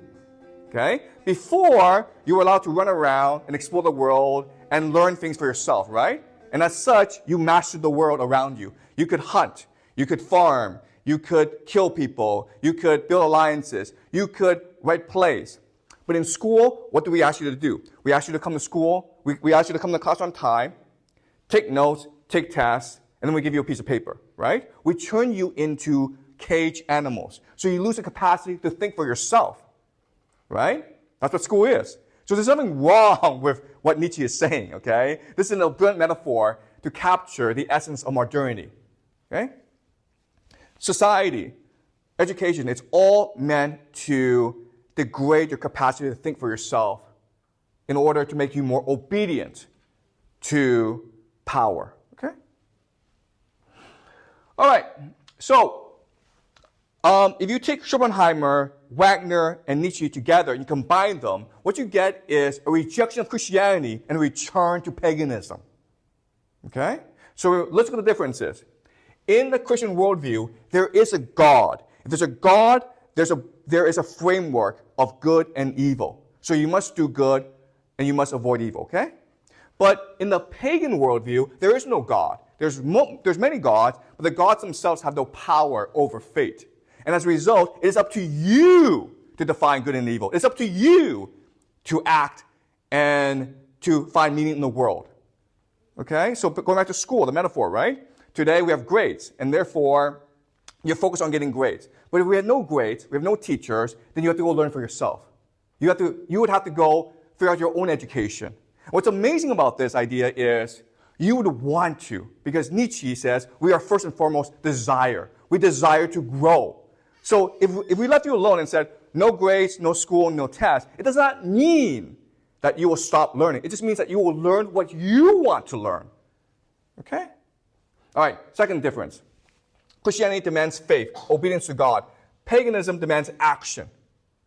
okay? Before, you were allowed to run around and explore the world and learn things for yourself, right? And as such, you mastered the world around you. You could hunt, you could farm, you could kill people, you could build alliances, you could write plays. But in school, what do we ask you to do? We ask you to come to school, we ask you to come to class on time, take notes, take tests, and then we give you a piece of paper, right? We turn you into cage animals. So you lose the capacity to think for yourself, right? That's what school is. So there's nothing wrong with what Nietzsche is saying, okay? This is a brilliant metaphor to capture the essence of modernity, okay? Society, education, it's all meant to degrade your capacity to think for yourself in order to make you more obedient to power. Okay? All right. So, if you take Schopenhauer, Wagner, and Nietzsche together and you combine them, what you get is a rejection of Christianity and a return to paganism. Okay? So let's look at the differences. In the Christian worldview, there is a God. If there's a God, there is a framework of good and evil. So you must do good and you must avoid evil, okay? But in the pagan worldview, there is no God. There's many gods, but the gods themselves have no power over fate. And as a result, it is up to you to define good and evil. It's up to you to act and to find meaning in the world. Okay? So going back to school, the metaphor, right? Today we have grades, and therefore you're focused on getting grades. But if we had no grades, we have no teachers, then you have to go learn for yourself. You would have to go figure out your own education. What's amazing about this idea is you would want to, because Nietzsche says we are first and foremost desire. We desire to grow. So if we left you alone and said no grades, no school, no tests, it does not mean that you will stop learning. It just means that you will learn what you want to learn. Okay? All right, second difference. Christianity demands faith, obedience to God. Paganism demands action.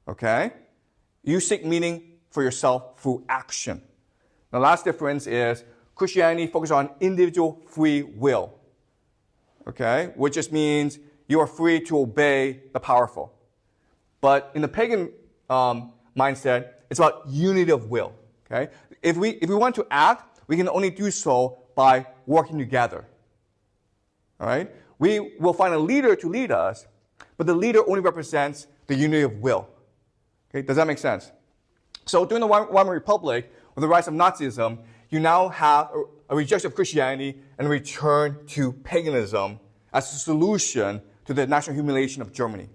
Okay? You seek meaning for yourself through action. The last difference is Christianity focuses on individual free will. Okay? Which just means you are free to obey the powerful. But in the pagan mindset, it's about unity of will. Okay? If we want to act, we can only do so by working together. All right? We will find a leader to lead us, but the leader only represents the unity of will. Okay? Does that make sense? So during the Weimar Republic, with the rise of Nazism, you now have a rejection of Christianity and a return to paganism as a solution to the national humiliation of Germany.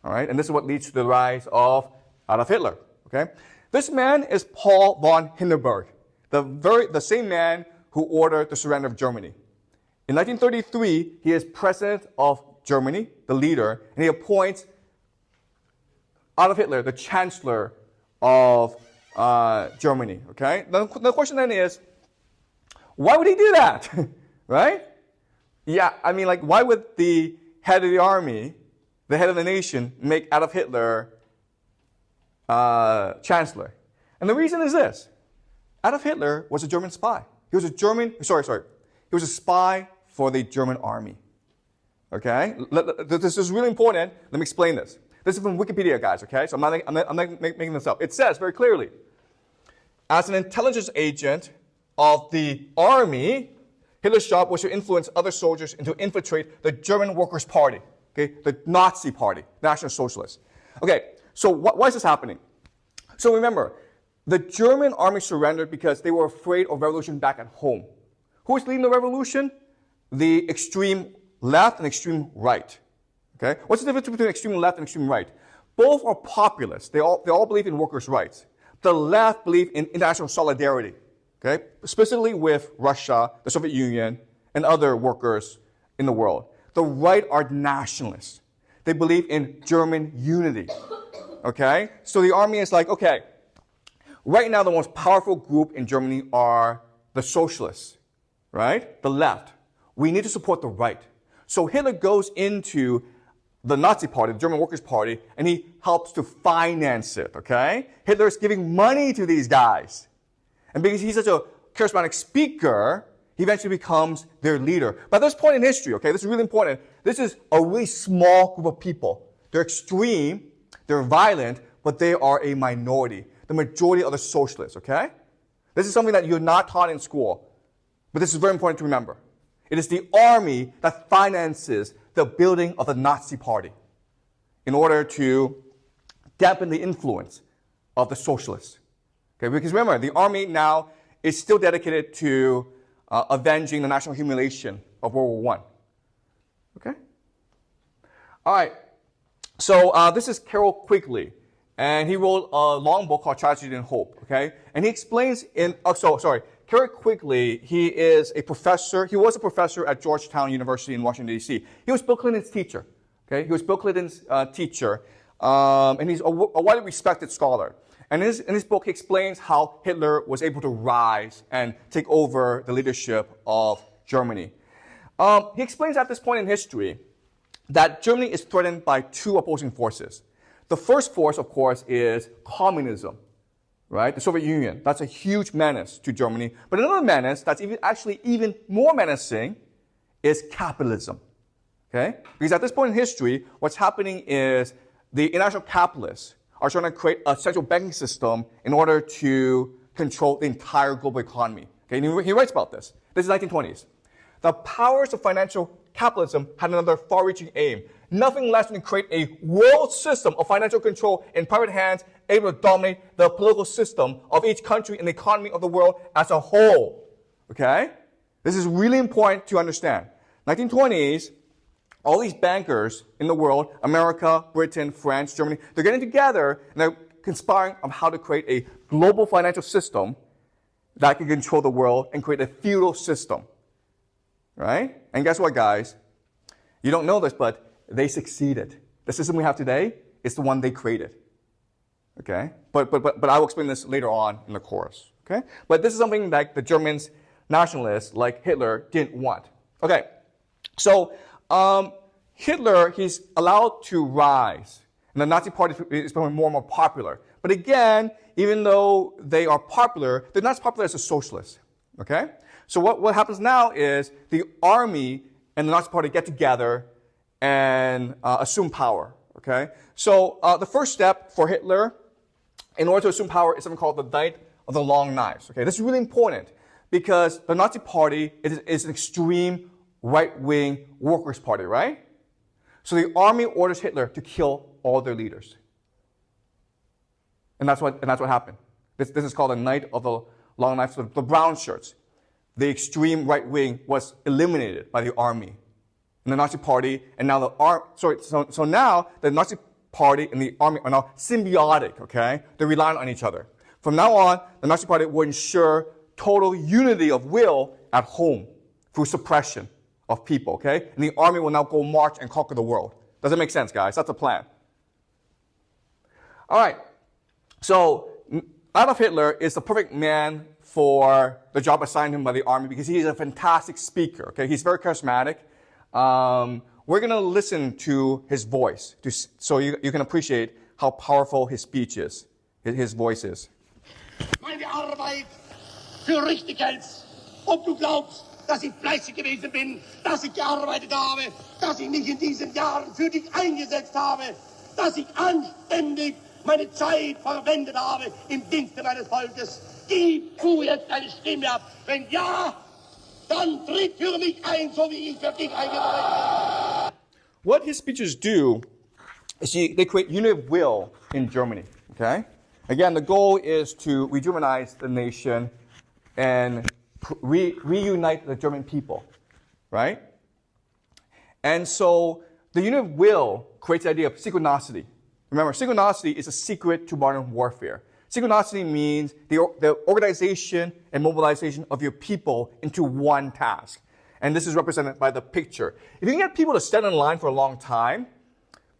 All right? And this is what leads to the rise of Adolf Hitler. Okay? This man is Paul von Hindenburg, the same man who ordered the surrender of Germany. In 1933, he is president of Germany, the leader, and he appoints Adolf Hitler, the chancellor of Germany. Okay? The question then is, why would he do that? Right? Yeah, I mean, like, why would the head of the army, the head of the nation, make Adolf Hitler chancellor? And the reason is this. Adolf Hitler was a German spy. He was He was a spy for the German army. Okay? This is really important. Let me explain this. This is from Wikipedia, guys, okay? So I'm not making this up. It says very clearly, as an intelligence agent of the army, Hitler's job was to influence other soldiers and to infiltrate the German Workers' Party, okay? The Nazi Party, National Socialists. Okay, so why is this happening? So remember, the German army surrendered because they were afraid of revolution back at home. Who was leading the revolution? The extreme left and extreme right. Okay? What's the difference between extreme left and extreme right? Both are populists. They all believe in workers' rights. The left believe in international solidarity. Okay? Specifically with Russia, the Soviet Union, and other workers in the world. The right are nationalists. They believe in German unity. Okay? So the army is like, okay, right now the most powerful group in Germany are the socialists. Right? The left. We need to support the right. So Hitler goes into the Nazi Party, the German Workers' Party, and he helps to finance it, okay? Hitler is giving money to these guys. And because he's such a charismatic speaker, he eventually becomes their leader. But at this point in history, okay, this is really important, this is a really small group of people. They're extreme, they're violent, but they are a minority. The majority are the socialists, okay? This is something that you're not taught in school. But this is very important to remember. It is the army that finances the building of the Nazi Party in order to dampen the influence of the socialists. Okay, because remember, the army now is still dedicated to avenging the national humiliation of World War I. Okay? All right. So this is Carroll Quigley, and he wrote a long book called Tragedy and Hope. Okay? And he explains Carroll Quigley, he is a professor. He was a professor at Georgetown University in Washington, D.C. He was Bill Clinton's teacher. Okay? He was Bill Clinton's teacher, and he's a widely respected scholar. And in his book, he explains how Hitler was able to rise and take over the leadership of Germany. He explains at this point in history that Germany is threatened by two opposing forces. The first force, of course, is communism, right? The Soviet Union. That's a huge menace to Germany. But another menace that's even more menacing is capitalism, okay? Because at this point in history, what's happening is the international capitalists are trying to create a central banking system in order to control the entire global economy. Okay? And he writes about this. This is 1920s. The powers of financial capitalism had another far-reaching aim. Nothing less than to create a world system of financial control in private hands, able to dominate the political system of each country and the economy of the world as a whole. Okay? This is really important to understand. 1920s, all these bankers in the world, America, Britain, France, Germany, they're getting together and they're conspiring on how to create a global financial system that can control the world and create a feudal system. Right? And guess what, guys? You don't know this, but they succeeded. The system we have today is the one they created. Okay? But I will explain this later on in the course. Okay? But this is something that the Germans, nationalists like Hitler, didn't want. Okay. So, Hitler, he's allowed to rise. And the Nazi Party is becoming more and more popular. But again, even though they are popular, they're not as popular as the socialists. Okay? So what happens now is the army and the Nazi Party get together and assume power. Okay? So the first step for Hitler, in order to assume power, is something called the Night of the Long Knives. Okay? This is really important because the Nazi Party is an extreme right-wing workers' party, right? So the army orders Hitler to kill all their leaders. And that's what happened. This is called the Night of the Long Knives. So the brown shirts, the extreme right wing, was eliminated by the army and the Nazi Party. And now so now the Nazi Party and the army are now symbiotic. Okay, they're relying on each other. From now on, the Nazi Party will ensure total unity of will at home through suppression of people, okay? And the army will now go march and conquer the world. Does that make sense, guys? That's the plan. All right. So Adolf Hitler is the perfect man for the job assigned him by the army because he is a fantastic speaker, okay? He's very charismatic. We're going to listen to his voice so you can appreciate how powerful his speech is, his voice is. Meine Arbeit für richtig hältst, ob du glaubst, dass ich fleißig gewesen bin, dass ich gearbeitet habe, dass ich mich in diesen Jahren für dich eingesetzt habe, dass ich anständig meine Zeit verwendet habe im Dienste meines Volkes. Gib du jetzt deine Stimme ab. Wenn ja, dann tritt für mich ein, so wie ich für dich eingetreten bin. What his speeches do is they create unity of will in Germany, okay? Again, the goal is to rejuvenate the nation and reunite the German people, right? And so the unit of will creates the idea of synchronicity. Remember, synchronicity is a secret to modern warfare. Synchronicity means the organization and mobilization of your people into one task. And this is represented by the picture. If you can get people to stand in line for a long time,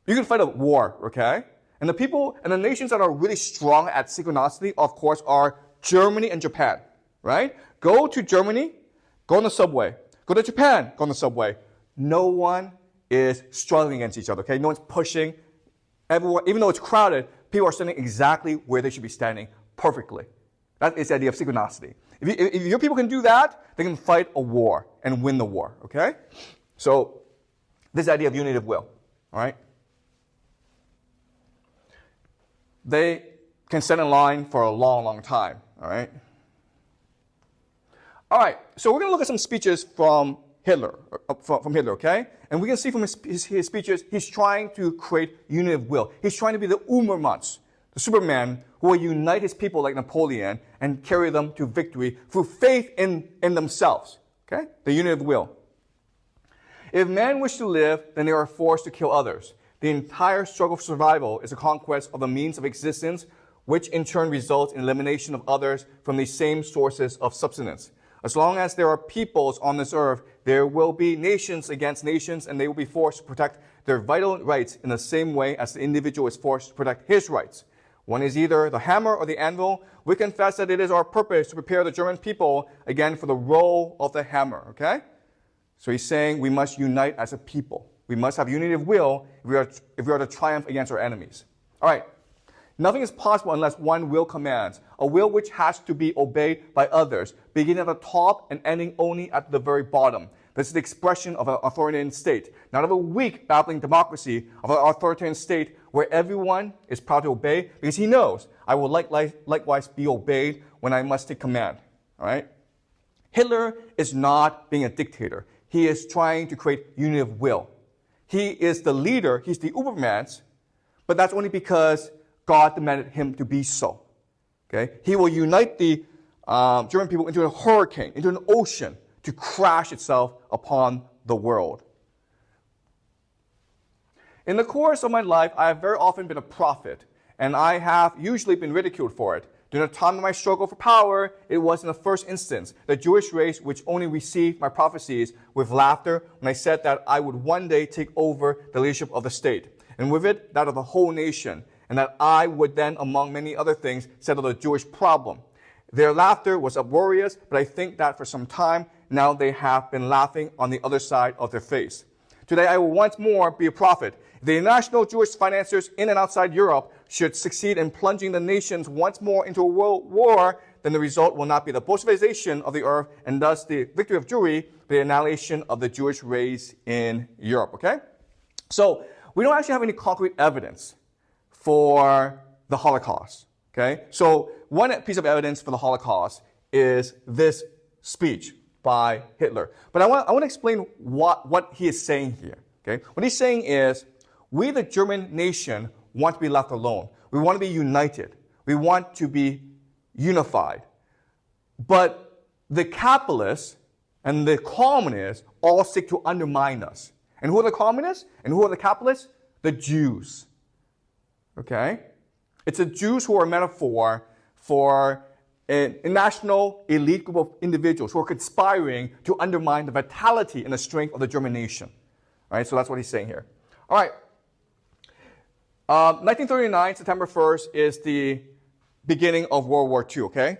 you can fight a war, okay? And the people and the nations that are really strong at synchronicity, of course, are Germany and Japan, right? Go to Germany, go on the subway. Go to Japan, go on the subway. No one is struggling against each other, okay? No one's pushing. Everyone, even though it's crowded, people are standing exactly where they should be standing perfectly. That is the idea of synchronicity. If your people can do that, they can fight a war and win the war, okay? So this idea of unity of will, all right? They can stand in line for a long, long time, all right? All right, so we're going to look at some speeches from Hitler, okay? And we can see from his speeches, he's trying to create unity of will. He's trying to be the ubermensch, the Superman, who will unite his people like Napoleon and carry them to victory through faith in themselves, okay? The unity of will. If men wish to live, then they are forced to kill others. The entire struggle for survival is a conquest of the means of existence, which in turn results in elimination of others from the same sources of subsistence. As long as there are peoples on this earth, there will be nations against nations, and they will be forced to protect their vital rights in the same way as the individual is forced to protect his rights. One is either the hammer or the anvil. We confess that it is our purpose to prepare the German people again for the role of the hammer, okay? So he's saying we must unite as a people. We must have unity of will if we are to triumph against our enemies. All right. Nothing is possible unless one will commands, a will which has to be obeyed by others, beginning at the top and ending only at the very bottom. This is the expression of an authoritarian state, not of a weak, babbling democracy, of an authoritarian state where everyone is proud to obey because he knows I will likewise be obeyed when I must take command. All right? Hitler is not being a dictator. He is trying to create unity of will. He is the leader. He's the ubermensch, but that's only because God demanded him to be so. Okay? He will unite the German people into a hurricane, into an ocean, to crash itself upon the world. In the course of my life, I have very often been a prophet, and I have usually been ridiculed for it. During the time of my struggle for power, it was in the first instance the Jewish race which only received my prophecies with laughter when I said that I would one day take over the leadership of the state, and with it, that of the whole nation, and that I would then, among many other things, settle the Jewish problem. Their laughter was uproarious, but I think that for some time now they have been laughing on the other side of their face. Today I will once more be a prophet. If the international Jewish financiers in and outside Europe should succeed in plunging the nations once more into a world war, then the result will not be the Bolshevization of the earth and thus the victory of Jewry, but the annihilation of the Jewish race in Europe. Okay? So we don't actually have any concrete evidence for the Holocaust. Okay? So one piece of evidence for the Holocaust is this speech by Hitler. But I want to explain what he is saying here. Okay? What he's saying is, we, the German nation, want to be left alone. We want to be united. We want to be unified. But the capitalists and the communists all seek to undermine us. And who are the communists? And who are the capitalists? The Jews. Okay? It's the Jews who are a metaphor for a national elite group of individuals who are conspiring to undermine the vitality and the strength of the German nation. All right? So that's what he's saying here. All right. 1939, September 1st, is the beginning of World War II, okay?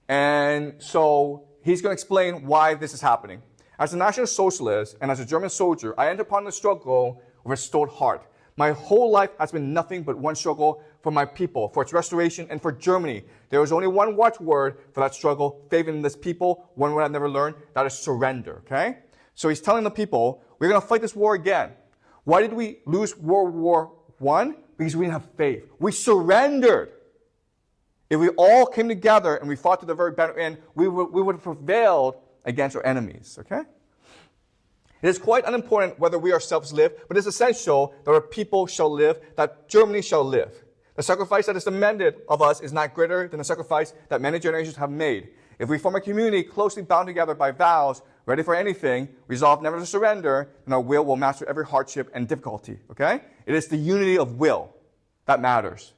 And so he's going to explain why this is happening. As a National Socialist and as a German soldier, I entered upon the struggle with a stout heart. My whole life has been nothing but one struggle for my people, for its restoration, and for Germany. There was only one watchword for that struggle, faith in this people, one word I've never learned, that is surrender, okay? So he's telling the people, we're going to fight this war again. Why did we lose World War I? Because we didn't have faith. We surrendered. If we all came together and we fought to the very bitter end, we would have prevailed against our enemies, okay? It is quite unimportant whether we ourselves live, but it is essential that our people shall live, that Germany shall live. The sacrifice that is demanded of us is not greater than the sacrifice that many generations have made. If we form a community closely bound together by vows, ready for anything, resolved never to surrender, then our will master every hardship and difficulty, okay? It is the unity of will that matters.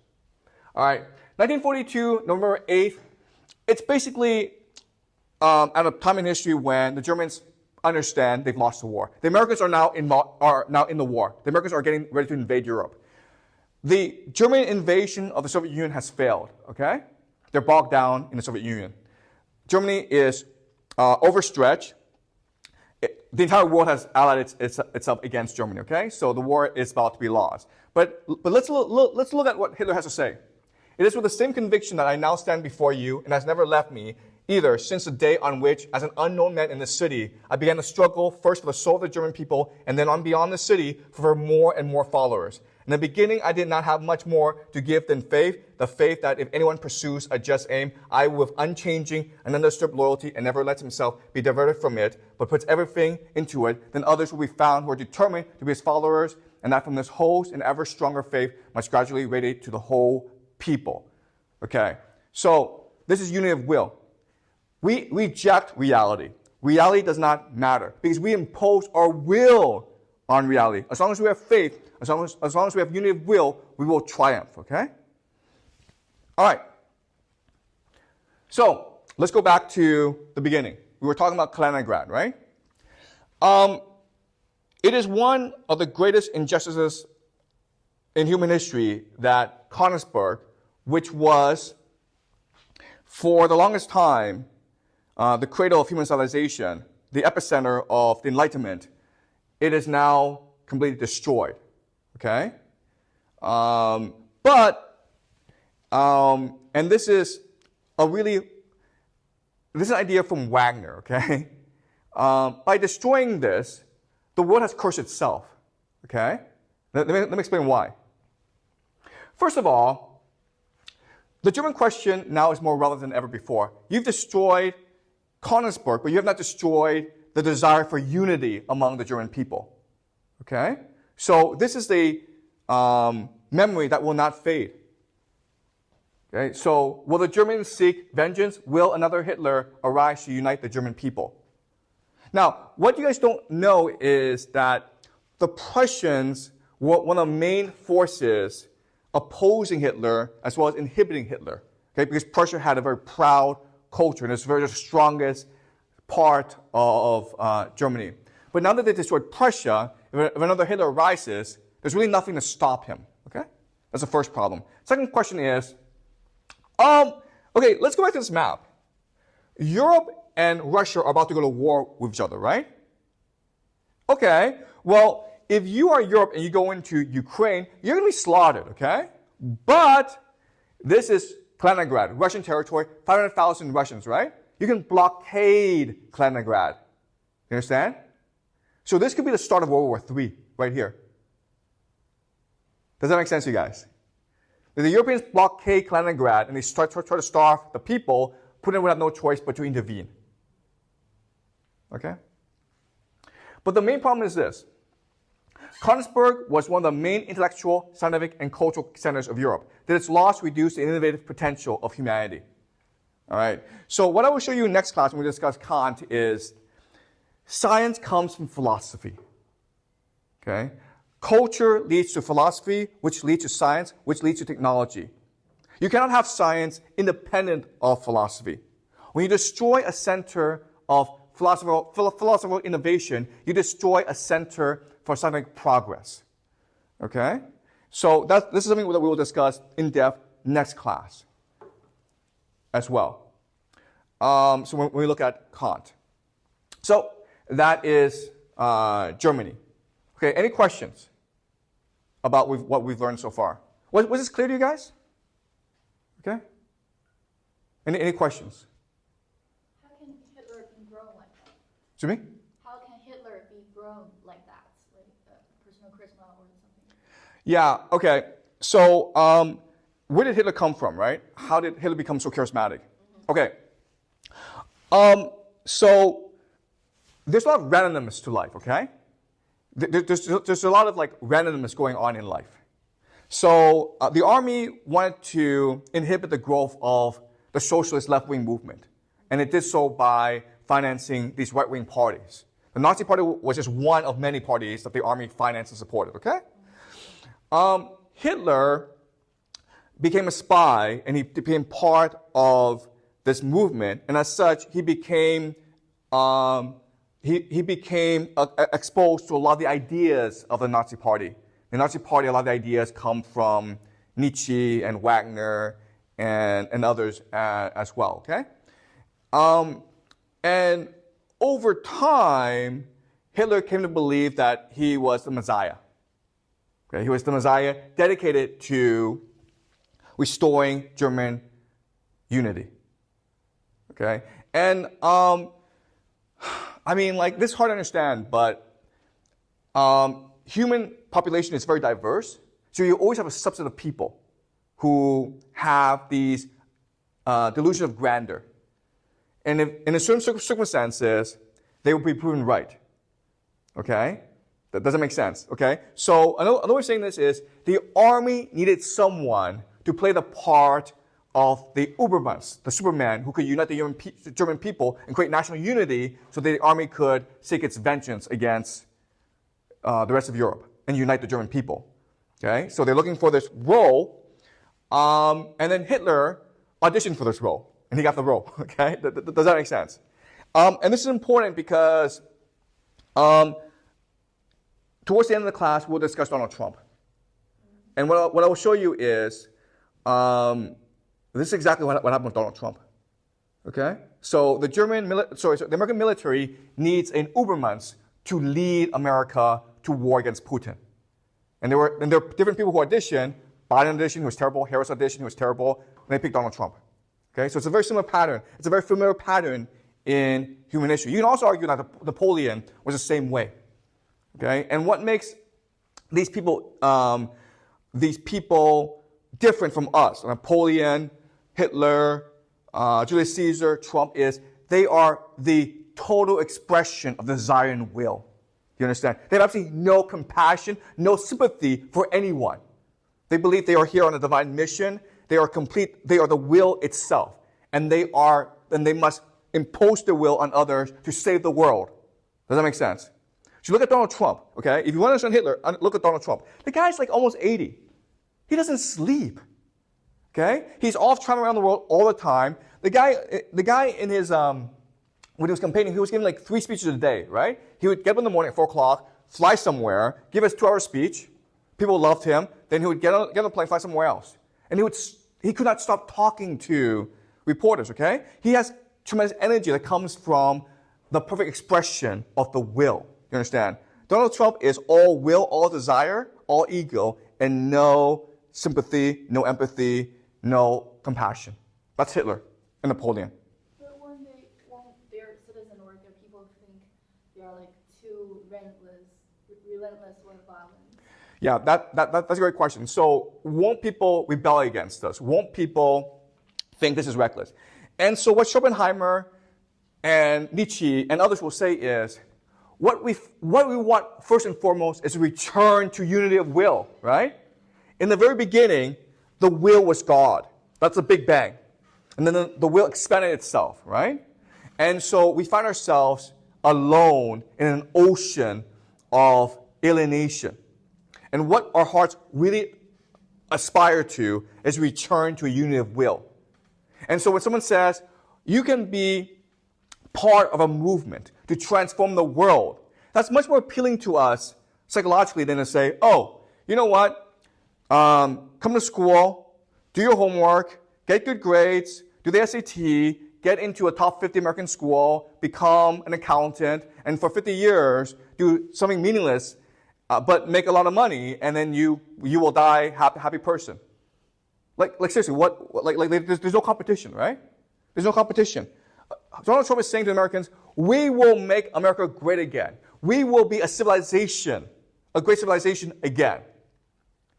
All right, 1942, November 8th, it's basically at a time in history when the Germans understand they've lost the war. The Americans are now in the war. The Americans are getting ready to invade Europe. The German invasion of the Soviet Union has failed, okay? They're bogged down in the Soviet Union. Germany is overstretched. The entire world has allied itself against Germany, okay? So the war is about to be lost. But let's look at what Hitler has to say. It is with the same conviction that I now stand before you and has never left me, either since the day on which, as an unknown man in the city, I began to struggle first for the soul of the German people and then on beyond the city for more and more followers. In the beginning, I did not have much more to give than faith, the faith that if anyone pursues a just aim, I with unchanging and undisturbed loyalty and never lets himself be diverted from it, but puts everything into it, then others will be found who are determined to be his followers, and that from this whole and ever stronger faith must gradually radiate to the whole people. Okay, so this is unity of will. We reject reality. Reality does not matter because we impose our will on reality. As long as we have faith, as long as we have unity of will, we will triumph, okay? All right. So, let's go back to the beginning. We were talking about Kaliningrad, right? It is one of the greatest injustices in human history that Königsberg which was, for the longest time, the cradle of human civilization, the epicenter of the Enlightenment, it is now completely destroyed. Okay? And this is this is an idea from Wagner, okay? By destroying this, the world has cursed itself, okay? Let me explain why. First of all, the German question now is more relevant than ever before. You've destroyed Königsberg, but you have not destroyed the desire for unity among the German people, okay? So this is the memory that will not fade. Okay, so will the Germans seek vengeance? Will another Hitler arise to unite the German people? Now, what you guys don't know is that the Prussians were one of the main forces opposing Hitler as well as inhibiting Hitler. Okay, because Prussia had a very proud culture and it's very the strongest part of Germany. But now that they destroyed Prussia, if another Hitler arises, there's really nothing to stop him. Okay, that's the first problem. Second question is, okay, let's go back to this map. Europe and Russia are about to go to war with each other, right? Okay, well, if you are Europe and you go into Ukraine, you're going to be slaughtered, okay? But this is Kaliningrad, Russian territory, 500,000 Russians, right? You can blockade Kaliningrad. You understand? So this could be the start of World War III, right here. Does that make sense to you guys? If the Europeans blockade Kaliningrad and they try to starve the people, Putin would have no choice but to intervene. Okay? But the main problem is this. Königsberg was one of the main intellectual, scientific, and cultural centers of Europe. That its loss reduced the innovative potential of humanity. All right? So what I will show you in next class when we discuss Kant is science comes from philosophy. Okay? Culture leads to philosophy, which leads to science, which leads to technology. You cannot have science independent of philosophy. When you destroy a center of philosophical innovation, you destroy a center for scientific progress. Okay? So this is something that we will discuss in depth next class as well. So when we look at Kant. So that is Germany. Okay, any questions about what we've learned so far? Was this clear to you guys? Okay? Any questions? How can Hitler be grown like that? Excuse me? How can Hitler be grown like that? Like personal charisma or something? Yeah, okay. So where did Hitler come from, right? How did Hitler become so charismatic? Okay. So there's a lot of randomness to life, okay? There's a lot of like randomness going on in life. So the army wanted to inhibit the growth of the socialist left-wing movement. And it did so by financing these right-wing parties. The Nazi Party was just one of many parties that the army financed and supported, okay? Hitler became a spy and he became part of this movement. And as such, he became exposed to a lot of the ideas of the Nazi Party. The Nazi Party, a lot of the ideas come from Nietzsche and Wagner and others as well, okay? And over time, Hitler came to believe that he was the Messiah. Okay? He was the Messiah dedicated to restoring German unity. Okay? And I mean, like, this is hard to understand, but human population is very diverse. So you always have a subset of people who have these delusions of grandeur. And if, in certain circumstances, they will be proven right. Okay? That doesn't make sense. Okay? So another way of saying this is the army needed someone to play the part of the ubermensch, the Superman, who could unite the German people and create national unity so that the army could seek its vengeance against the rest of Europe and unite the German people. Okay? So they're looking for this role, and then Hitler auditioned for this role, and he got the role. Okay? Does that make sense? And this is important because towards the end of the class, we'll discuss Donald Trump. And what I will show you is this is exactly what happened with Donald Trump. Okay? So the American military needs an ubermensch to lead America to war against Putin. And there are different people who auditioned. Biden auditioned, who was terrible. Harris auditioned, who was terrible. And they picked Donald Trump. Okay? So it's a very similar pattern. It's a very familiar pattern in human history. You can also argue that Napoleon was the same way. Okay? And what makes these people different from us, Napoleon, Hitler, Julius Caesar, Trump, is they are the total expression of desire and will. You understand? They have absolutely no compassion, no sympathy for anyone. They believe they are here on a divine mission. They are complete. They are the will itself, and they must impose their will on others to save the world. Does that make sense? So look at Donald Trump. Okay, if you want to understand Hitler, look at Donald Trump. The guy's like almost 80. He doesn't sleep. Okay, he's off traveling around the world all the time. The guy in his when he was campaigning, he was giving like 3 speeches a day, right? He would get up in the morning at 4 o'clock, fly somewhere, give his 2-hour speech. People loved him. Then he would get on the plane, fly somewhere else. And he could not stop talking to reporters, okay? He has tremendous energy that comes from the perfect expression of the will. You understand? Donald Trump is all will, all desire, all ego, and no sympathy, no empathy, no compassion. That's Hitler and Napoleon. But when their citizen or their people think they are like too relentless with violence. Yeah, that's a great question. So won't people rebel against us? Won't people think this is reckless? And so what Schopenhauer and Nietzsche and others will say is, what we want first and foremost is a return to unity of will, right? In the very beginning, the will was God. That's the Big Bang. And then the will expanded itself, right? And so we find ourselves alone in an ocean of alienation. And what our hearts really aspire to is return to a unity of will. And so when someone says, you can be part of a movement to transform the world, that's much more appealing to us psychologically than to say, oh, you know what? Come to school, do your homework, get good grades, do the SAT, get into a top 50 American school, become an accountant, and for 50 years do something meaningless, but make a lot of money, and then you will die happy person. Like seriously, there's no competition, right? There's no competition. Donald Trump is saying to Americans, we will make America great again. We will be a civilization, a great civilization again.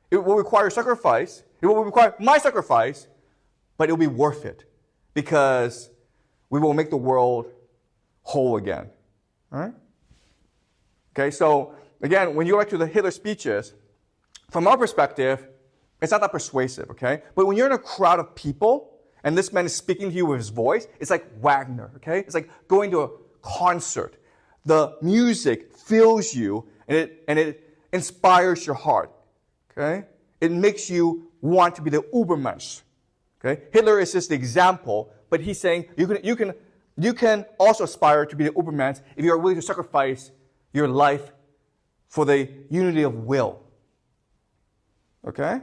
It will require sacrifice. It will require my sacrifice, but it will be worth it because we will make the world whole again. All right? Okay, so again, when you go back to the Hitler speeches, from our perspective, it's not that persuasive, okay? But when you're in a crowd of people, and this man is speaking to you with his voice, it's like Wagner, okay? It's like going to a concert. The music fills you, and it inspires your heart, okay? It makes you want to be the ubermensch, okay? Hitler is just the example, but he's saying you can also aspire to be the ubermensch if you are willing to sacrifice your life for the unity of will, okay?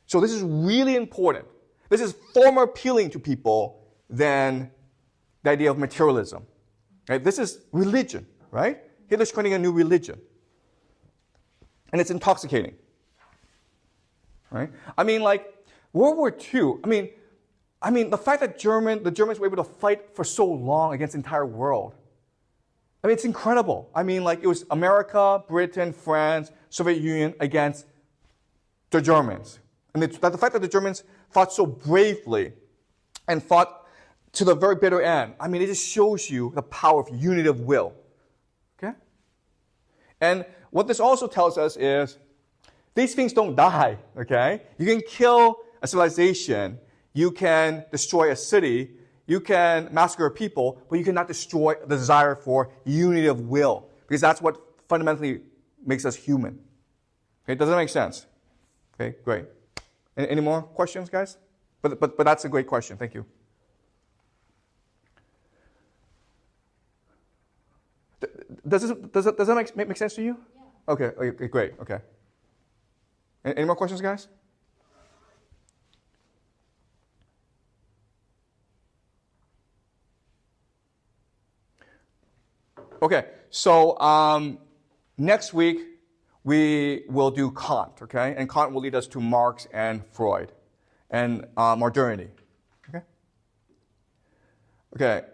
So this is really important. This is far more appealing to people than the idea of materialism. Right? This is religion, right? Hitler's creating a new religion. And it's intoxicating. Right? I mean, like, World War II, I mean, the fact that the Germans were able to fight for so long against the entire world, I mean, it's incredible. I mean, like, it was America, Britain, France, Soviet Union against the Germans. And the fact that the Germans fought so bravely and fought to the very bitter end, I mean, it just shows you the power of unity of will. Okay? And what this also tells us is these things don't die, okay? You can kill a civilization, you can destroy a city, you can massacre people, but you cannot destroy the desire for unity of will, because that's what fundamentally makes us human. Okay, does that make sense? Okay, great. Any more questions, guys? But that's a great question. Thank you. Does that make sense to you? Yeah. Okay, great. Okay. Any more questions, guys? Okay, so next week we will do Kant, okay? And Kant will lead us to Marx and Freud and modernity, okay? Okay.